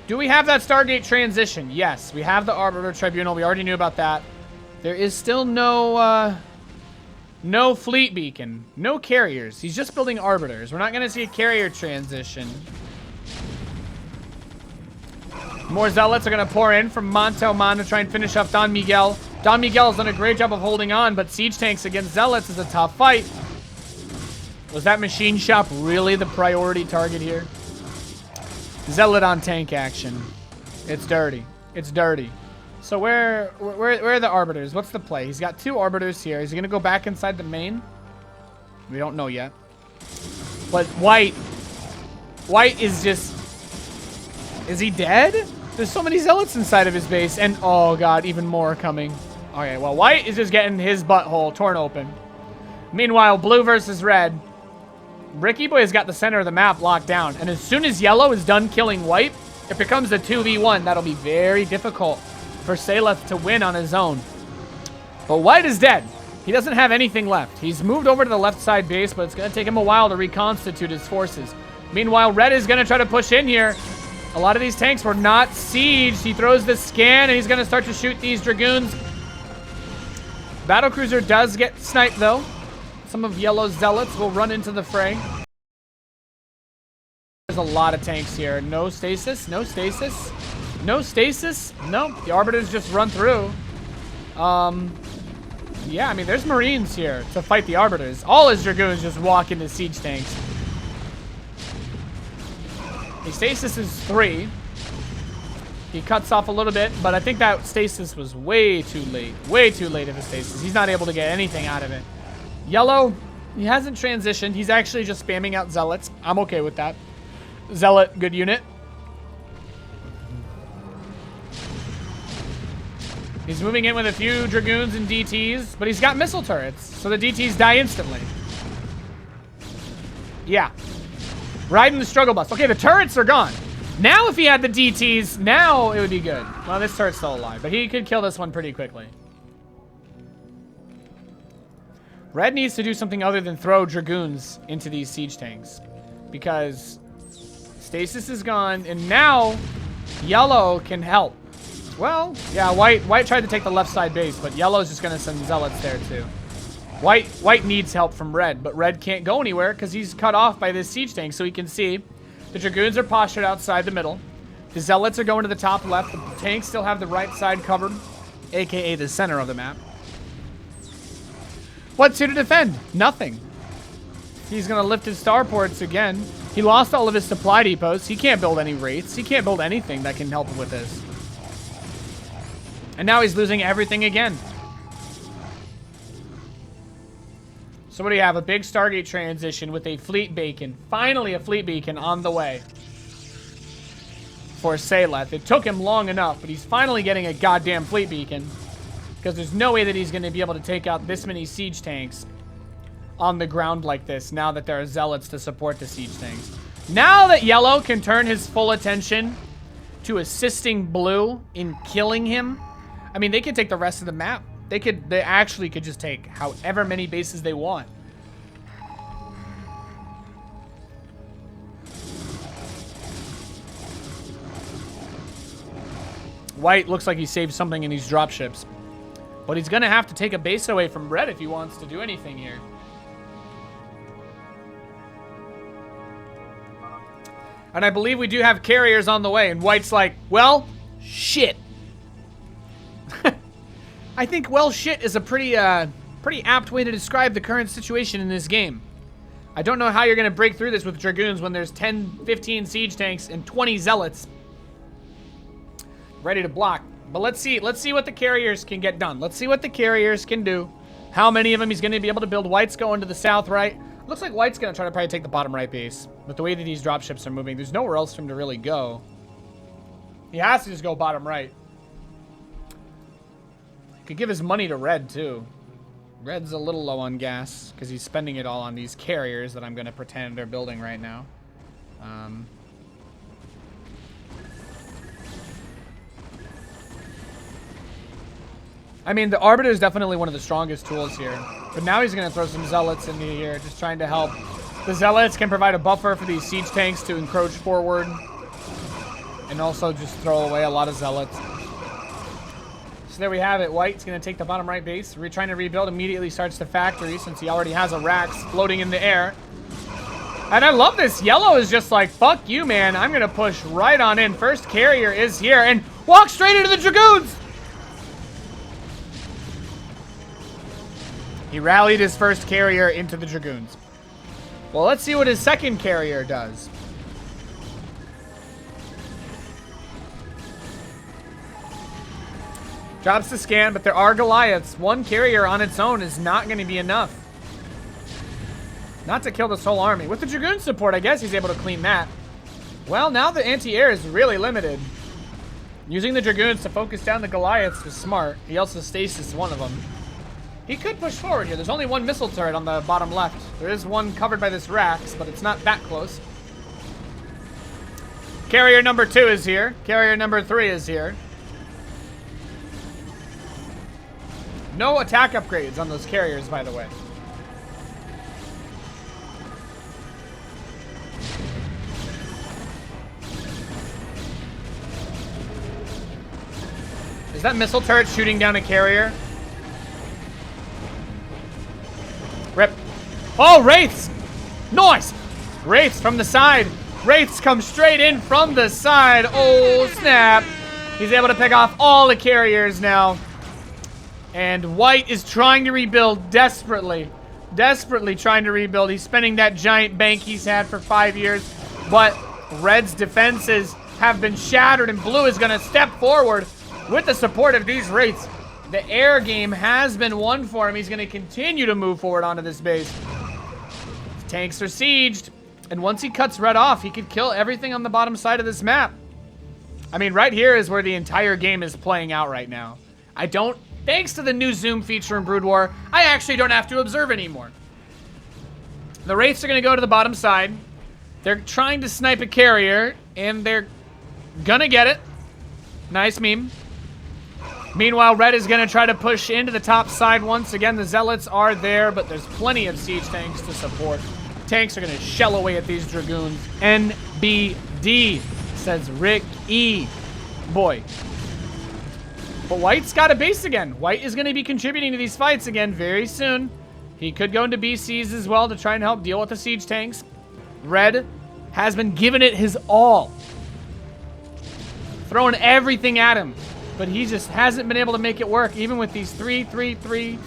Do we have that Stargate transition? Yes, we have the Arbiter Tribunal. We already knew about that. There is still no fleet beacon, no carriers. He's just building Arbiters. We're not going to see a carrier transition. More Zealots are going to pour in from Montelman to try and finish off Don Miguel. Don Miguel has done a great job of holding on, but siege tanks against Zealots is a tough fight. Was that machine shop really the priority target here? Zealot on tank action. It's dirty. It's dirty. So where are the Arbiters? What's the play? He's got 2 Arbiters here. Is he going to go back inside the main? We don't know yet. But White is just... Is he dead? There's so many Zealots inside of his base. And, oh god, even more coming. Okay, well, White is just getting his butthole torn open. Meanwhile, blue versus red. Ricky Boy has got the center of the map locked down. And as soon as yellow is done killing white, it becomes a 2v1. That'll be very difficult for Saleth to win on his own. But white is dead. He doesn't have anything left. He's moved over to the left side base, but it's going to take him a while to reconstitute his forces. Meanwhile, red is going to try to push in here. A lot of these tanks were not sieged. He throws the scan, and he's going to start to shoot these Dragoons. Battlecruiser does get sniped, though. Some of yellow's Zealots will run into the fray. There's a lot of tanks here. No stasis. No stasis. No stasis. No. The Arbiters just run through. Yeah, I mean, there's Marines here to fight the Arbiters. All his Dragoons just walk into siege tanks. The stasis is 3. He cuts off a little bit, but I think that stasis was way too late. Way too late of a stasis. He's not able to get anything out of it. Yellow, he hasn't transitioned. He's actually just spamming out Zealots. I'm okay with that. Zealot, good unit. He's moving in with a few Dragoons and DTs, but he's got missile turrets, so the DTs die instantly. Yeah. Riding the struggle bus. Okay, the turrets are gone. Now if he had the DTs, now it would be good. Well, this turret's still alive, but he could kill this one pretty quickly. Red needs to do something other than throw Dragoons into these siege tanks, because stasis is gone, and now yellow can help. Well, yeah, white tried to take the left side base, but yellow's just going to send Zealots there too. White needs help from red, but red can't go anywhere because he's cut off by this siege tank. So he can see the Dragoons are postured outside the middle. The Zealots are going to the top left. The tanks still have the right side covered, aka the center of the map. What's here to defend? Nothing. He's going to lift his starports again. He lost all of his supply depots. He can't build any rates. He can't build anything that can help him with this. And now he's losing everything again. So what do you have? A big Stargate transition with a fleet beacon. Finally a fleet beacon on the way for Saleth. It took him long enough, but he's finally getting a goddamn fleet beacon. Because there's no way that he's going to be able to take out this many siege tanks on the ground like this now that there are Zealots to support the siege tanks. Now that yellow can turn his full attention to assisting blue in killing him, I mean, they could take the rest of the map. They actually could just take however many bases they want. White looks like he saved something in these dropships. But he's going to have to take a base away from red if he wants to do anything here. And I believe we do have carriers on the way. And White's like, well, shit. I think, well, shit is a pretty apt way to describe the current situation in this game. I don't know how you're going to break through this with Dragoons when there's 10, 15 siege tanks and 20 zealots ready to block. But let's see what the carriers can get done. Let's see what the carriers can do. How many of them he's going to be able to build. White's going to the south right. Looks like White's going to try to probably take the bottom right base. With the way that these dropships are moving, there's nowhere else for him to really go. He has to just go bottom right. Could give his money to Red, too. Red's a little low on gas because he's spending it all on these carriers that I'm going to pretend are building right now. I mean, the Arbiter is definitely one of the strongest tools here. But now he's going to throw some Zealots into here, just trying to help. The Zealots can provide a buffer for these siege tanks to encroach forward. And also just throw away a lot of Zealots. So there we have it. White's going to take the bottom right base. We're trying to rebuild. Immediately starts the factory since he already has a Rax floating in the air. And I love this. Yellow is just like, fuck you, man. I'm going to push right on in. First carrier is here and walk straight into the Dragoons. He rallied his first carrier into the Dragoons. Well, let's see what his second carrier does. Drops the scan, but there are Goliaths. One carrier on its own is not going to be enough. Not to kill this whole army. With the Dragoon support, I guess he's able to clean that. Well, now the anti-air is really limited. Using the Dragoons to focus down the Goliaths was smart. He also stasis one of them. He could push forward here. There's only one missile turret on the bottom left. There is one covered by this Rax, but it's not that close. Carrier number 2 is here. Carrier number 3 is here. No attack upgrades on those carriers, by the way. Is that missile turret shooting down a carrier? Rip. Oh, Wraiths! Nice! Wraiths from the side. Wraiths come straight in from the side. Oh, snap. He's able to pick off all the carriers now. And White is trying to rebuild desperately. Desperately trying to rebuild. He's spending that giant bank he's had for 5 years. But Red's defenses have been shattered, and Blue is going to step forward with the support of these Wraiths. The air game has been won for him. He's going to continue to move forward onto this base. Tanks are sieged. And once he cuts Red off, he could kill everything on the bottom side of this map. I mean, right here is where the entire game is playing out right now. Thanks to the new zoom feature in Brood War, I actually don't have to observe anymore. The Wraiths are going to go to the bottom side. They're trying to snipe a carrier, and they're going to get it. Nice meme. Meanwhile, Red is going to try to push into the top side once again. The Zealots are there, but there's plenty of siege tanks to support. Tanks are going to shell away at these Dragoons. NBD, says Rick E. Boy. But White's got a base again. White is going to be contributing to these fights again very soon. He could go into BCs as well to try and help deal with the siege tanks. Red has been giving it his all. Throwing everything at him. But he just hasn't been able to make it work, even with these 3-3-3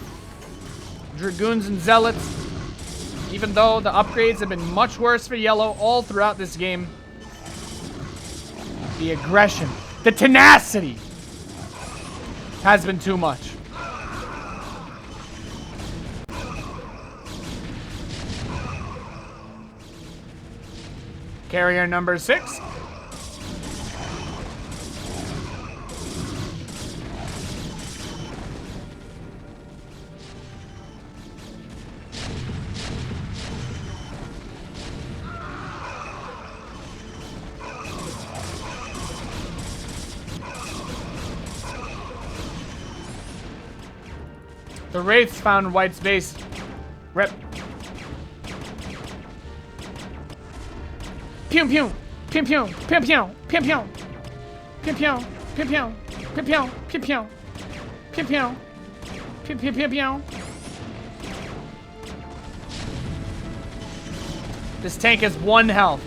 Dragoons and Zealots. Even though the upgrades have been much worse for Yellow all throughout this game. The aggression, the tenacity has been too much. Carrier number 6. The Wraiths found White's base. Rip. Pew pew. Pew pew. Pew pew. Pew pew. Pew pew. Pew pew. Pew pew. Pew pew. Pew pew. Pew pew pew pew. This tank has 1 health.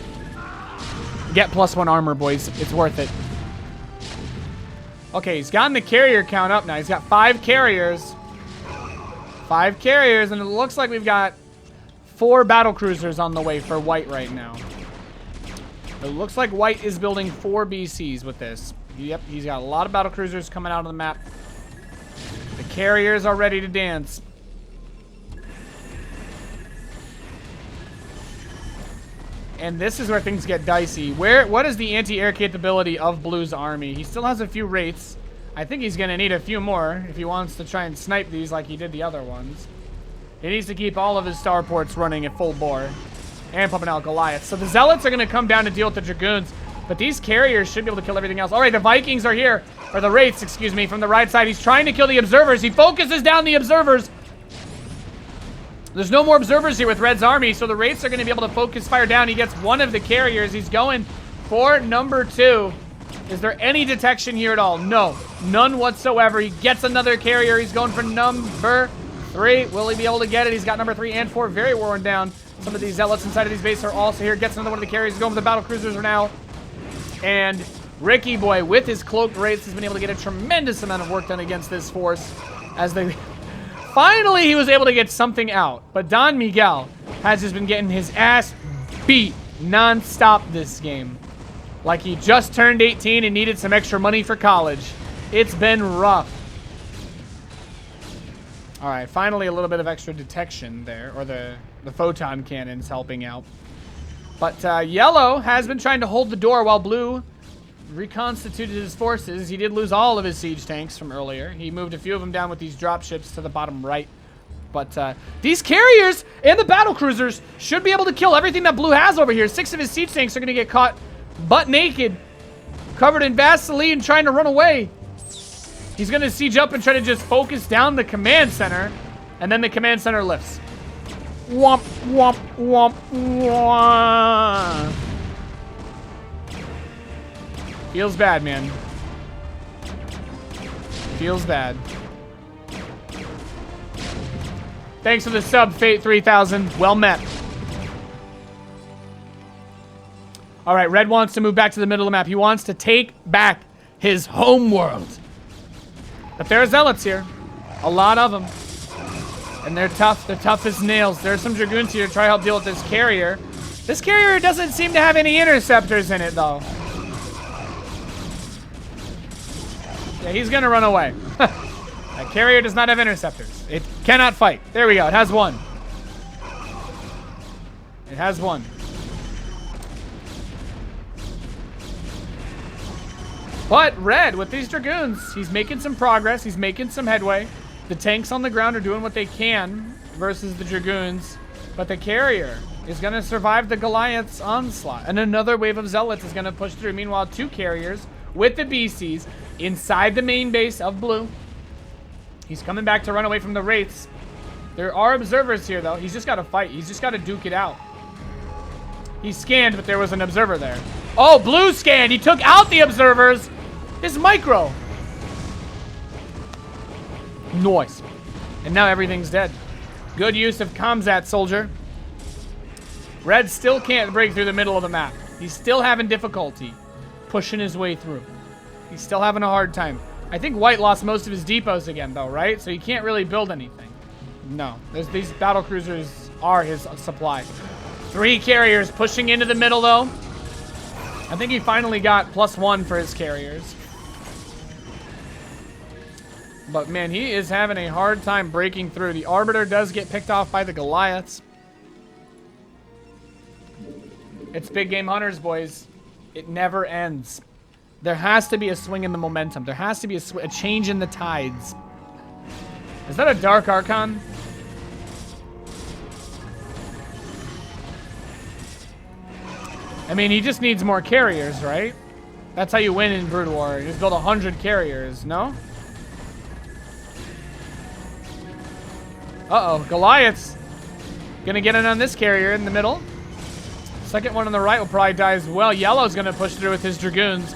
Get +1 armor, boys. It's worth it. Okay, he's gotten the carrier count up now. He's got 5 carriers. 5 carriers, and it looks like we've got 4 battlecruisers on the way for White right now. It looks like White is building 4 BCs with this. Yep, he's got a lot of battlecruisers coming out of the map. The carriers are ready to dance. And this is where things get dicey. What is the anti-air capability of Blue's army? He still has a few wraiths. I think he's going to need a few more if he wants to try and snipe these like he did the other ones. He needs to keep all of his starports running at full bore. And pumping out Goliaths. So the Zealots are going to come down to deal with the Dragoons. But these carriers should be able to kill everything else. All right, the Vikings are here. Or the Wraiths, excuse me, from the right side. He's trying to kill the Observers. He focuses down the Observers. There's no more Observers here with Red's army. So the Wraiths are going to be able to focus fire down. He gets one of the carriers. He's going for number 2. Is there any detection here at all? No. None whatsoever. He gets another carrier. He's going for number 3. Will he be able to get it? He's got number 3 and 4 very worn down. Some of these Zealots inside of these bases are also here. Gets another one of the carriers. He's going for the battlecruisers now. And Ricky Boy, with his cloaked wraiths, has been able to get a tremendous amount of work done against this force. As they... Finally, he was able to get something out. But Don Miguel has just been getting his ass beat non-stop this game. Like he just turned 18 and needed some extra money for college. It's been rough. All right, finally a little bit of extra detection there. Or the photon cannons helping out. But Yellow has been trying to hold the door while Blue reconstituted his forces. He did lose all of his siege tanks from earlier. He moved a few of them down with these dropships to the bottom right. But these carriers and the battlecruisers should be able to kill everything that Blue has over here. 6 of his siege tanks are going to get caught butt naked, covered in Vaseline, trying to run away. He's going to siege up and try to just focus down the command center, and then the command center lifts. Womp, womp, womp, womp. Feels bad, man. Feels bad. Thanks for the sub, Fate 3000. Well met. All right, Red wants to move back to the middle of the map. He wants to take back his home world. But there are Zealots here. A lot of them. And they're tough. They're tough as nails. There's some Dragoons here to try to help deal with this carrier. This carrier doesn't seem to have any interceptors in it, though. Yeah, he's going to run away. That carrier does not have interceptors. It cannot fight. There we go. It has one. It has one. But Red, with these Dragoons, he's making some progress. He's making some headway. The tanks on the ground are doing what they can versus the Dragoons. But the carrier is going to survive the Goliath's onslaught. And another wave of Zealots is going to push through. Meanwhile, 2 carriers with the BCs inside the main base of Blue. He's coming back to run away from the Wraiths. There are Observers here, though. He's just got to fight. He's just got to duke it out. He scanned, but there was an Observer there. Oh, Blue scanned. He took out the Observers. It's micro. Nice. And now everything's dead. Good use of Comzat, soldier. Red still can't break through the middle of the map. He's still having difficulty pushing his way through. He's still having a hard time. I think White lost most of his depots again, though, right? So he can't really build anything. No. These battlecruisers are his supply. 3 carriers pushing into the middle, though. I think he finally got +1 for his carriers. But, man, he is having a hard time breaking through. The Arbiter does get picked off by the Goliaths. It's big game hunters, boys. It never ends. There has to be a swing in the momentum. There has to be a change in the tides. Is that a Dark Archon? I mean, he just needs more carriers, right? That's how you win in Brood War. You just build 100 carriers, no? Uh-oh, Goliath's gonna get in on this carrier in the middle. Second one on the right will probably die as well. Yellow's gonna push through with his Dragoons.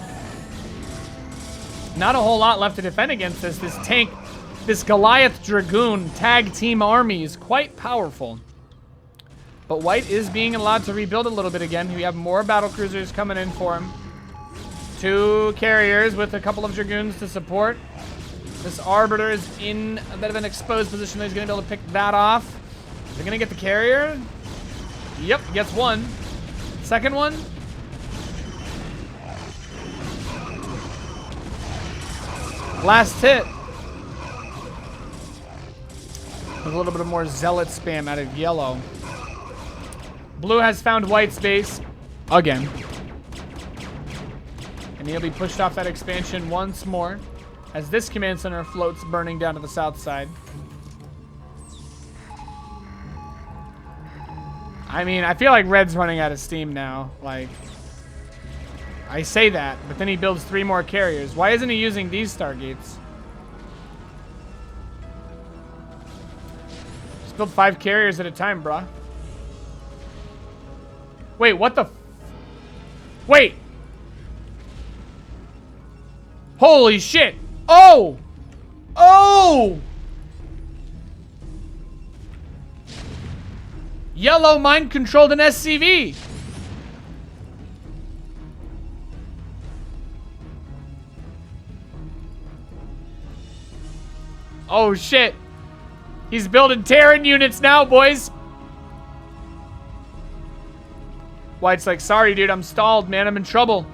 Not a whole lot left to defend against this. This tank, this Goliath Dragoon tag team army is quite powerful. But white is being allowed to rebuild a little bit again. We have more battle cruisers coming in for him. 2 carriers with a couple of dragoons to support. This arbiter is in a bit of an exposed position. He's going to be able to pick that off. Is he going to get the carrier? Yep, gets one. Second one. Last hit. With a little bit of more zealot spam out of yellow. Blue has found white space again. And he'll be pushed off that expansion once more as this command center floats burning down to the south side. I mean, I feel like red's running out of steam now. Like, I say that, but then he builds 3 more carriers. Why isn't he using these stargates? Just build 5 carriers at a time, bruh. Wait, what the? Wait. Holy shit. Oh. Oh. Yellow mind controlled an SCV. Oh shit. He's building Terran units now, boys. White's like, sorry, dude, I'm stalled, man. I'm in trouble.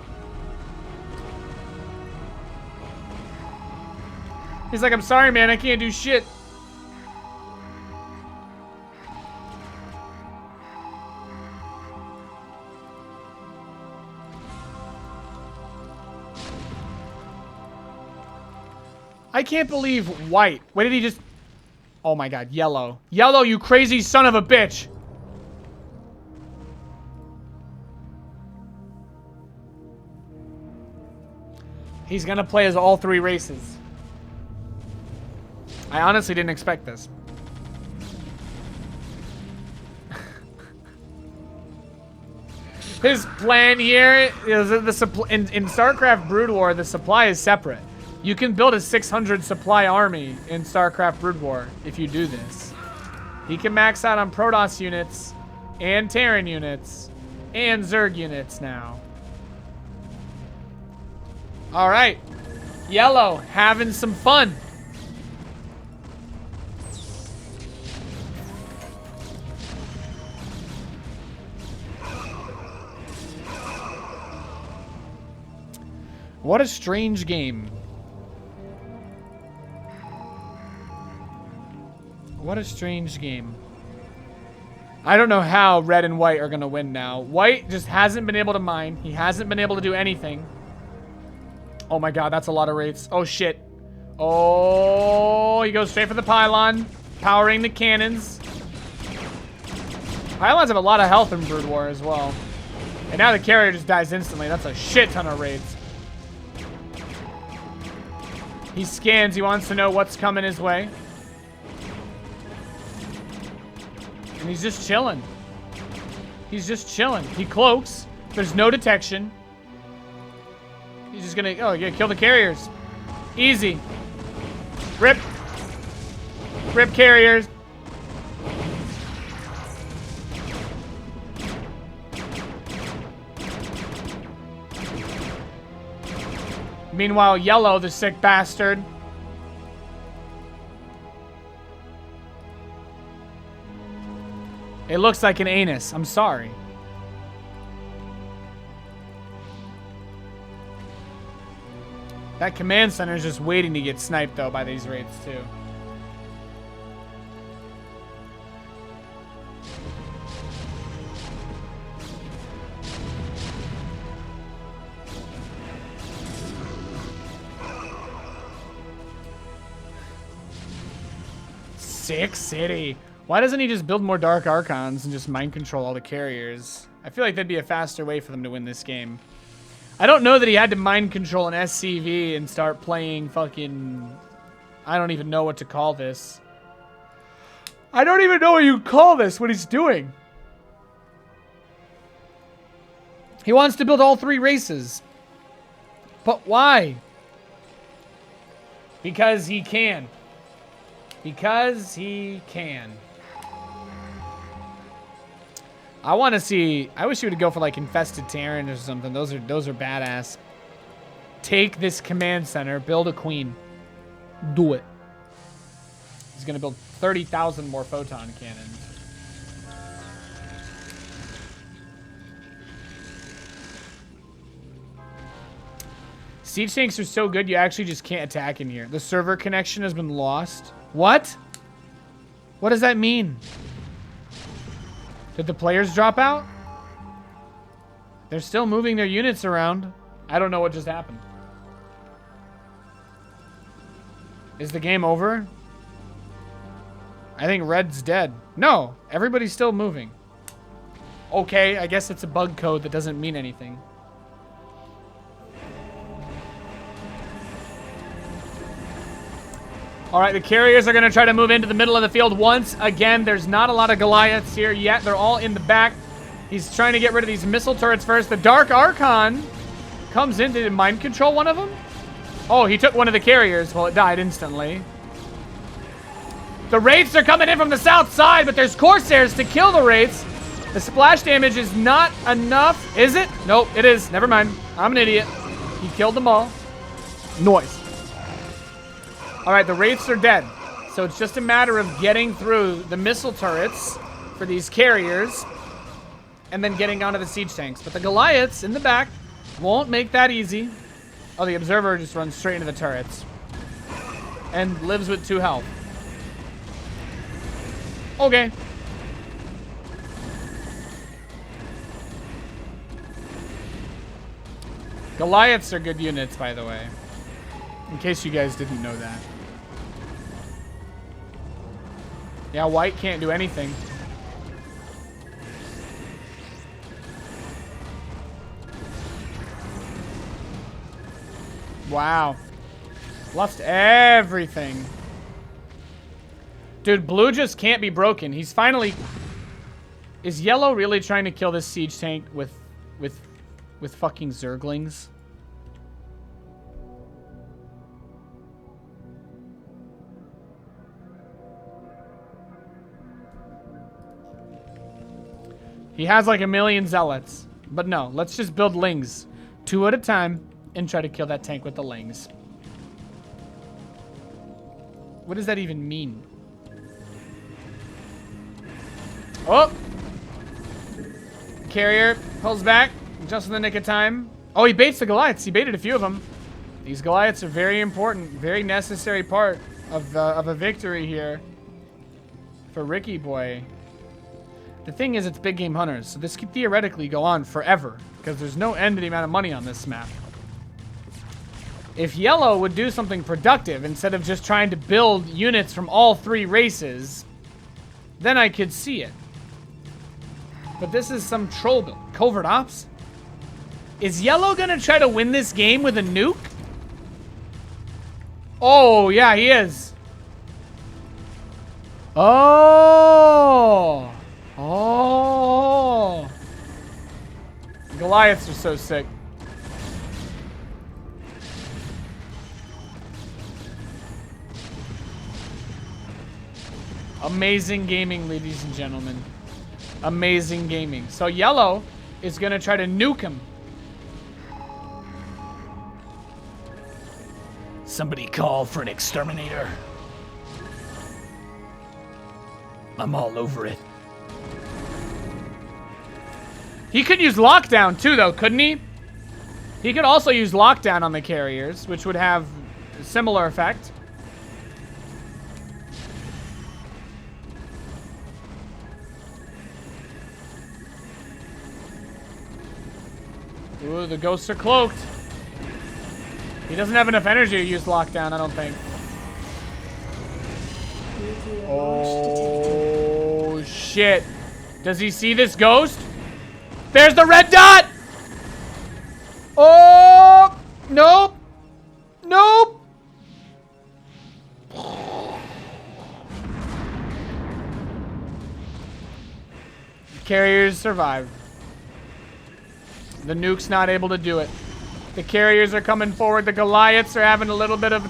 He's like, I'm sorry, man. I can't do shit. I can't believe white. What did he just... Oh my god, yellow. Yellow, you crazy son of a bitch. He's gonna play as all 3 races. I honestly didn't expect this. His plan here is in StarCraft Brood War, the supply is separate. You can build a 600 supply army in StarCraft Brood War if you do this. He can max out on Protoss units and Terran units and Zerg units now. All right, yellow having some fun. What a strange game. What a strange game. I don't know how red and white are going to win now. White just hasn't been able to mine. He hasn't been able to do anything. Oh my god, that's a lot of wraiths. Oh shit. Oh, he goes straight for the pylon. Powering the cannons. Pylons have a lot of health in Brood War as well. And now the carrier just dies instantly. That's a shit ton of wraiths. He scans. He wants to know what's coming his way. And he's just chilling. He's just chilling. He cloaks. There's no detection. He's just gonna... Oh, yeah, kill the carriers. Easy. Rip. Rip carriers. Meanwhile, yellow, the sick bastard. It looks like an anus. I'm sorry. That command center is just waiting to get sniped, though, by these raids, too. Sick City. Why doesn't he just build more Dark Archons and just mind control all the carriers? I feel like that'd be a faster way for them to win this game. I don't know that he had to mind control an SCV and start playing fucking... I don't even know what to call this. I don't even know what you call this, what he's doing. He wants to build all 3 races. But why? Because he can. Because he can. I want to see. I wish you would go for like infested Terran or something. Those are badass. Take this command center. Build a queen. Do it. He's gonna build 30,000 more photon cannons. Siege tanks are so good, you actually just can't attack in here. The server connection has been lost. What? What does that mean? Did the players drop out? They're still moving their units around. I don't know what just happened. Is the game over? I think red's dead. No, everybody's still moving. Okay, I guess it's a bug code that doesn't mean anything. All right, the carriers are going to try to move into the middle of the field once again. There's not a lot of Goliaths here yet. They're all in the back. He's trying to get rid of these missile turrets first. The Dark Archon comes in. Did it mind control one of them? Oh, he took one of the carriers. Well, it died instantly. The Wraiths are coming in from the south side, but there's Corsairs to kill the Wraiths. The splash damage is not enough. Is it? Nope, it is. Never mind. I'm an idiot. He killed them all. Noise. All right, the Wraiths are dead. So it's just a matter of getting through the missile turrets for these carriers and then getting onto the siege tanks. But the Goliaths in the back won't make that easy. Oh, the Observer just runs straight into the turrets and lives with 2 health. Okay. Goliaths are good units, by the way. In case you guys didn't know that. Yeah, white can't do anything. Wow. Lost everything. Dude, blue just can't be broken. He's finally... Is yellow really trying to kill this siege tank with fucking Zerglings? He has like 1 million zealots. But no, let's just build lings 2 at a time and try to kill that tank with the lings. What does that even mean? Oh! Carrier pulls back just in the nick of time. Oh, he baits the Goliaths. He baited a few of them. These Goliaths are very important, very necessary part of a victory here for Ricky Boy. The thing is, it's big game hunters, so this could theoretically go on forever because there's no end to the amount of money on this map. If yellow would do something productive instead of just trying to build units from all 3 races, then I could see it. But this is some troll build. Covert ops? Is yellow gonna try to win this game with a nuke? Oh, yeah, he is. Oh! Oh! Goliaths are so sick. Amazing gaming, ladies and gentlemen. Amazing gaming. So yellow is going to try to nuke him. Somebody call for an exterminator. I'm all over it. He could use lockdown too, though, couldn't he? He could also use lockdown on the carriers, which would have a similar effect. Ooh, the ghosts are cloaked. He doesn't have enough energy to use lockdown, I don't think. Oh, shit. Does he see this ghost? There's the red dot! Oh! Nope! Nope! Carriers survive. The nuke's not able to do it. The carriers are coming forward. The Goliaths are having a little bit of a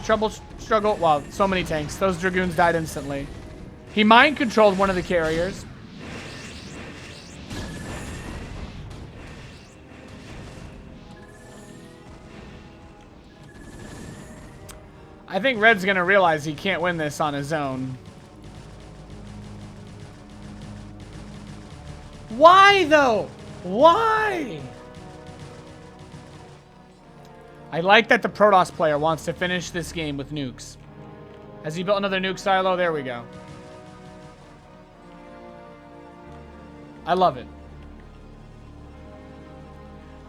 struggle. Wow, so many tanks. Those Dragoons died instantly. He mind controlled one of the carriers. I think Red's gonna realize he can't win this on his own. Why, though? Why? I like that the Protoss player wants to finish this game with nukes. Has he built another nuke silo? There we go. I love it.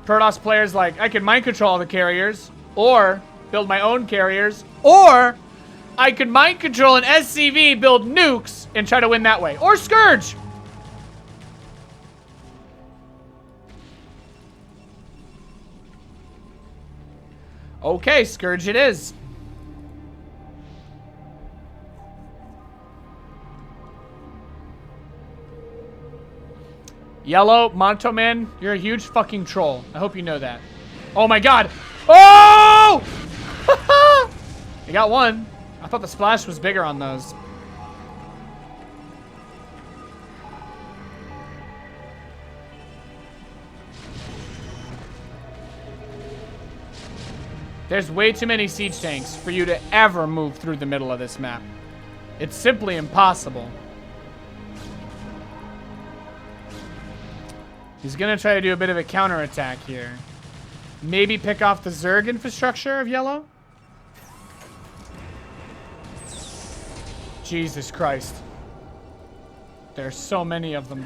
Protoss players like, I can mind control all the carriers, or build my own carriers, or I could mind control an SCV, build nukes, and try to win that way. Or Scourge! Okay, Scourge it is. Yellow, Monto Man, you're a huge fucking troll. I hope you know that. Oh my god. Oh! You got one. I thought the splash was bigger on those. There's way too many siege tanks for you to ever move through the middle of this map. It's simply impossible. He's gonna try to do a bit of a counterattack here. Maybe pick off the Zerg infrastructure of yellow? Jesus Christ. There's so many of them.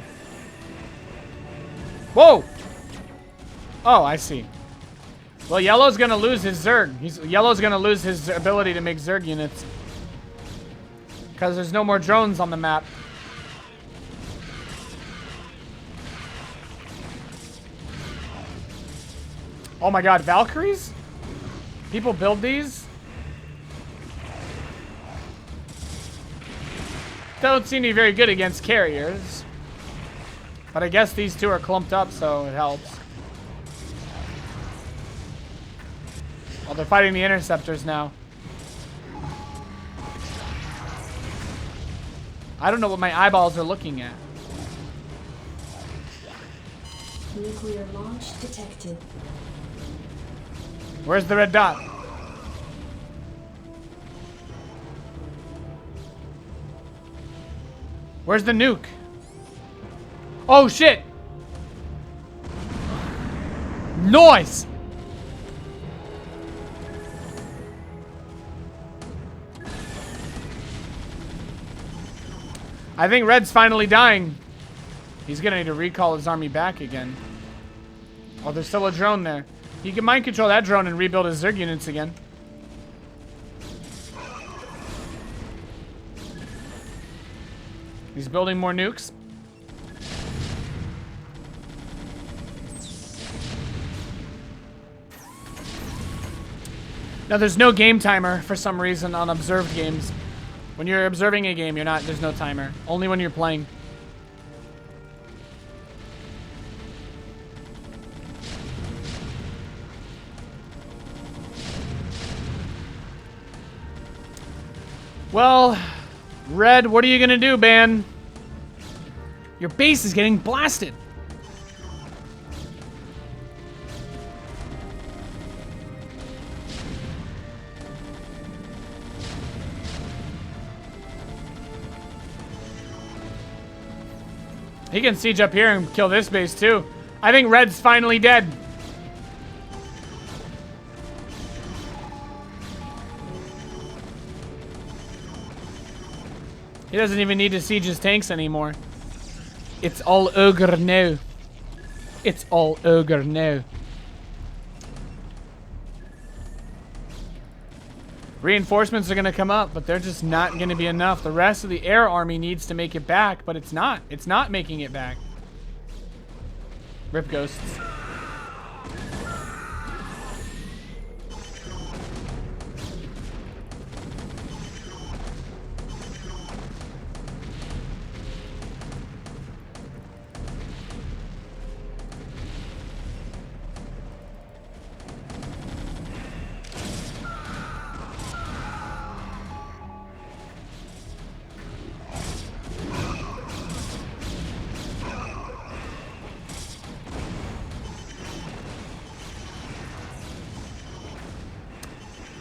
Whoa! Oh, I see. Well, yellow's gonna lose his Zerg. Yellow's gonna lose his ability to make Zerg units. Because there's no more drones on the map. Oh my god, Valkyries? People build these? Don't seem to be very good against carriers. But I guess these two are clumped up, so it helps. Oh, they're fighting the interceptors now. I don't know what my eyeballs are looking at. Nuclear launch detected. Where's the red dot? Where's the nuke? Oh shit! Noise! I think Red's finally dying. He's gonna need to recall his army back again. Oh, there's still a drone there. He can mind control that drone and rebuild his Zerg units again. He's building more nukes. Now there's no game timer for some reason on observed games. When you're observing a game, there's no timer. Only when you're playing. Well, Red, what are you gonna do, man? Your base is getting blasted. He can siege up here and kill this base too. I think Red's finally dead. He doesn't even need to siege his tanks anymore. It's all ogre now. It's all ogre now. Reinforcements are going to come up, but they're just not going to be enough. The rest of the air army needs to make it back, but it's not. It's not making it back. Rip ghosts.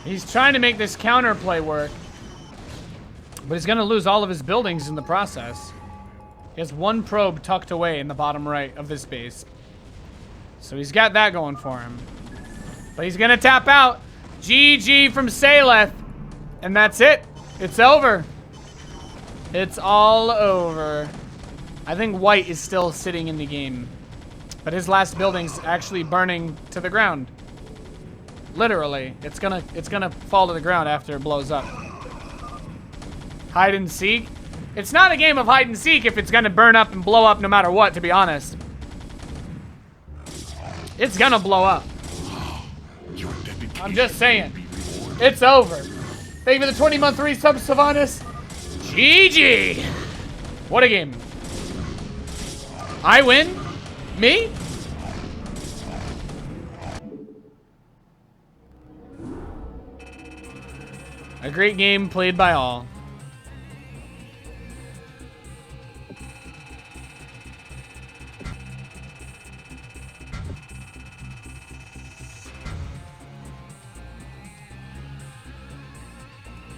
He's trying to make this counterplay work. But he's going to lose all of his buildings in the process. He has one probe tucked away in the bottom right of this base. So he's got that going for him. But he's going to tap out. GG from Saleth. And that's it. It's over. It's all over. I think white is still sitting in the game. But his last building's actually burning to the ground. Literally. It's gonna fall to the ground after it blows up. Hide and seek. It's not a game of hide and seek if it's gonna burn up and blow up no matter what, to be honest. It's gonna blow up. I'm just saying. It's over. Thank you for the 20-month resub, Sylvanas. GG. What a game. I win? Me? A great game played by all.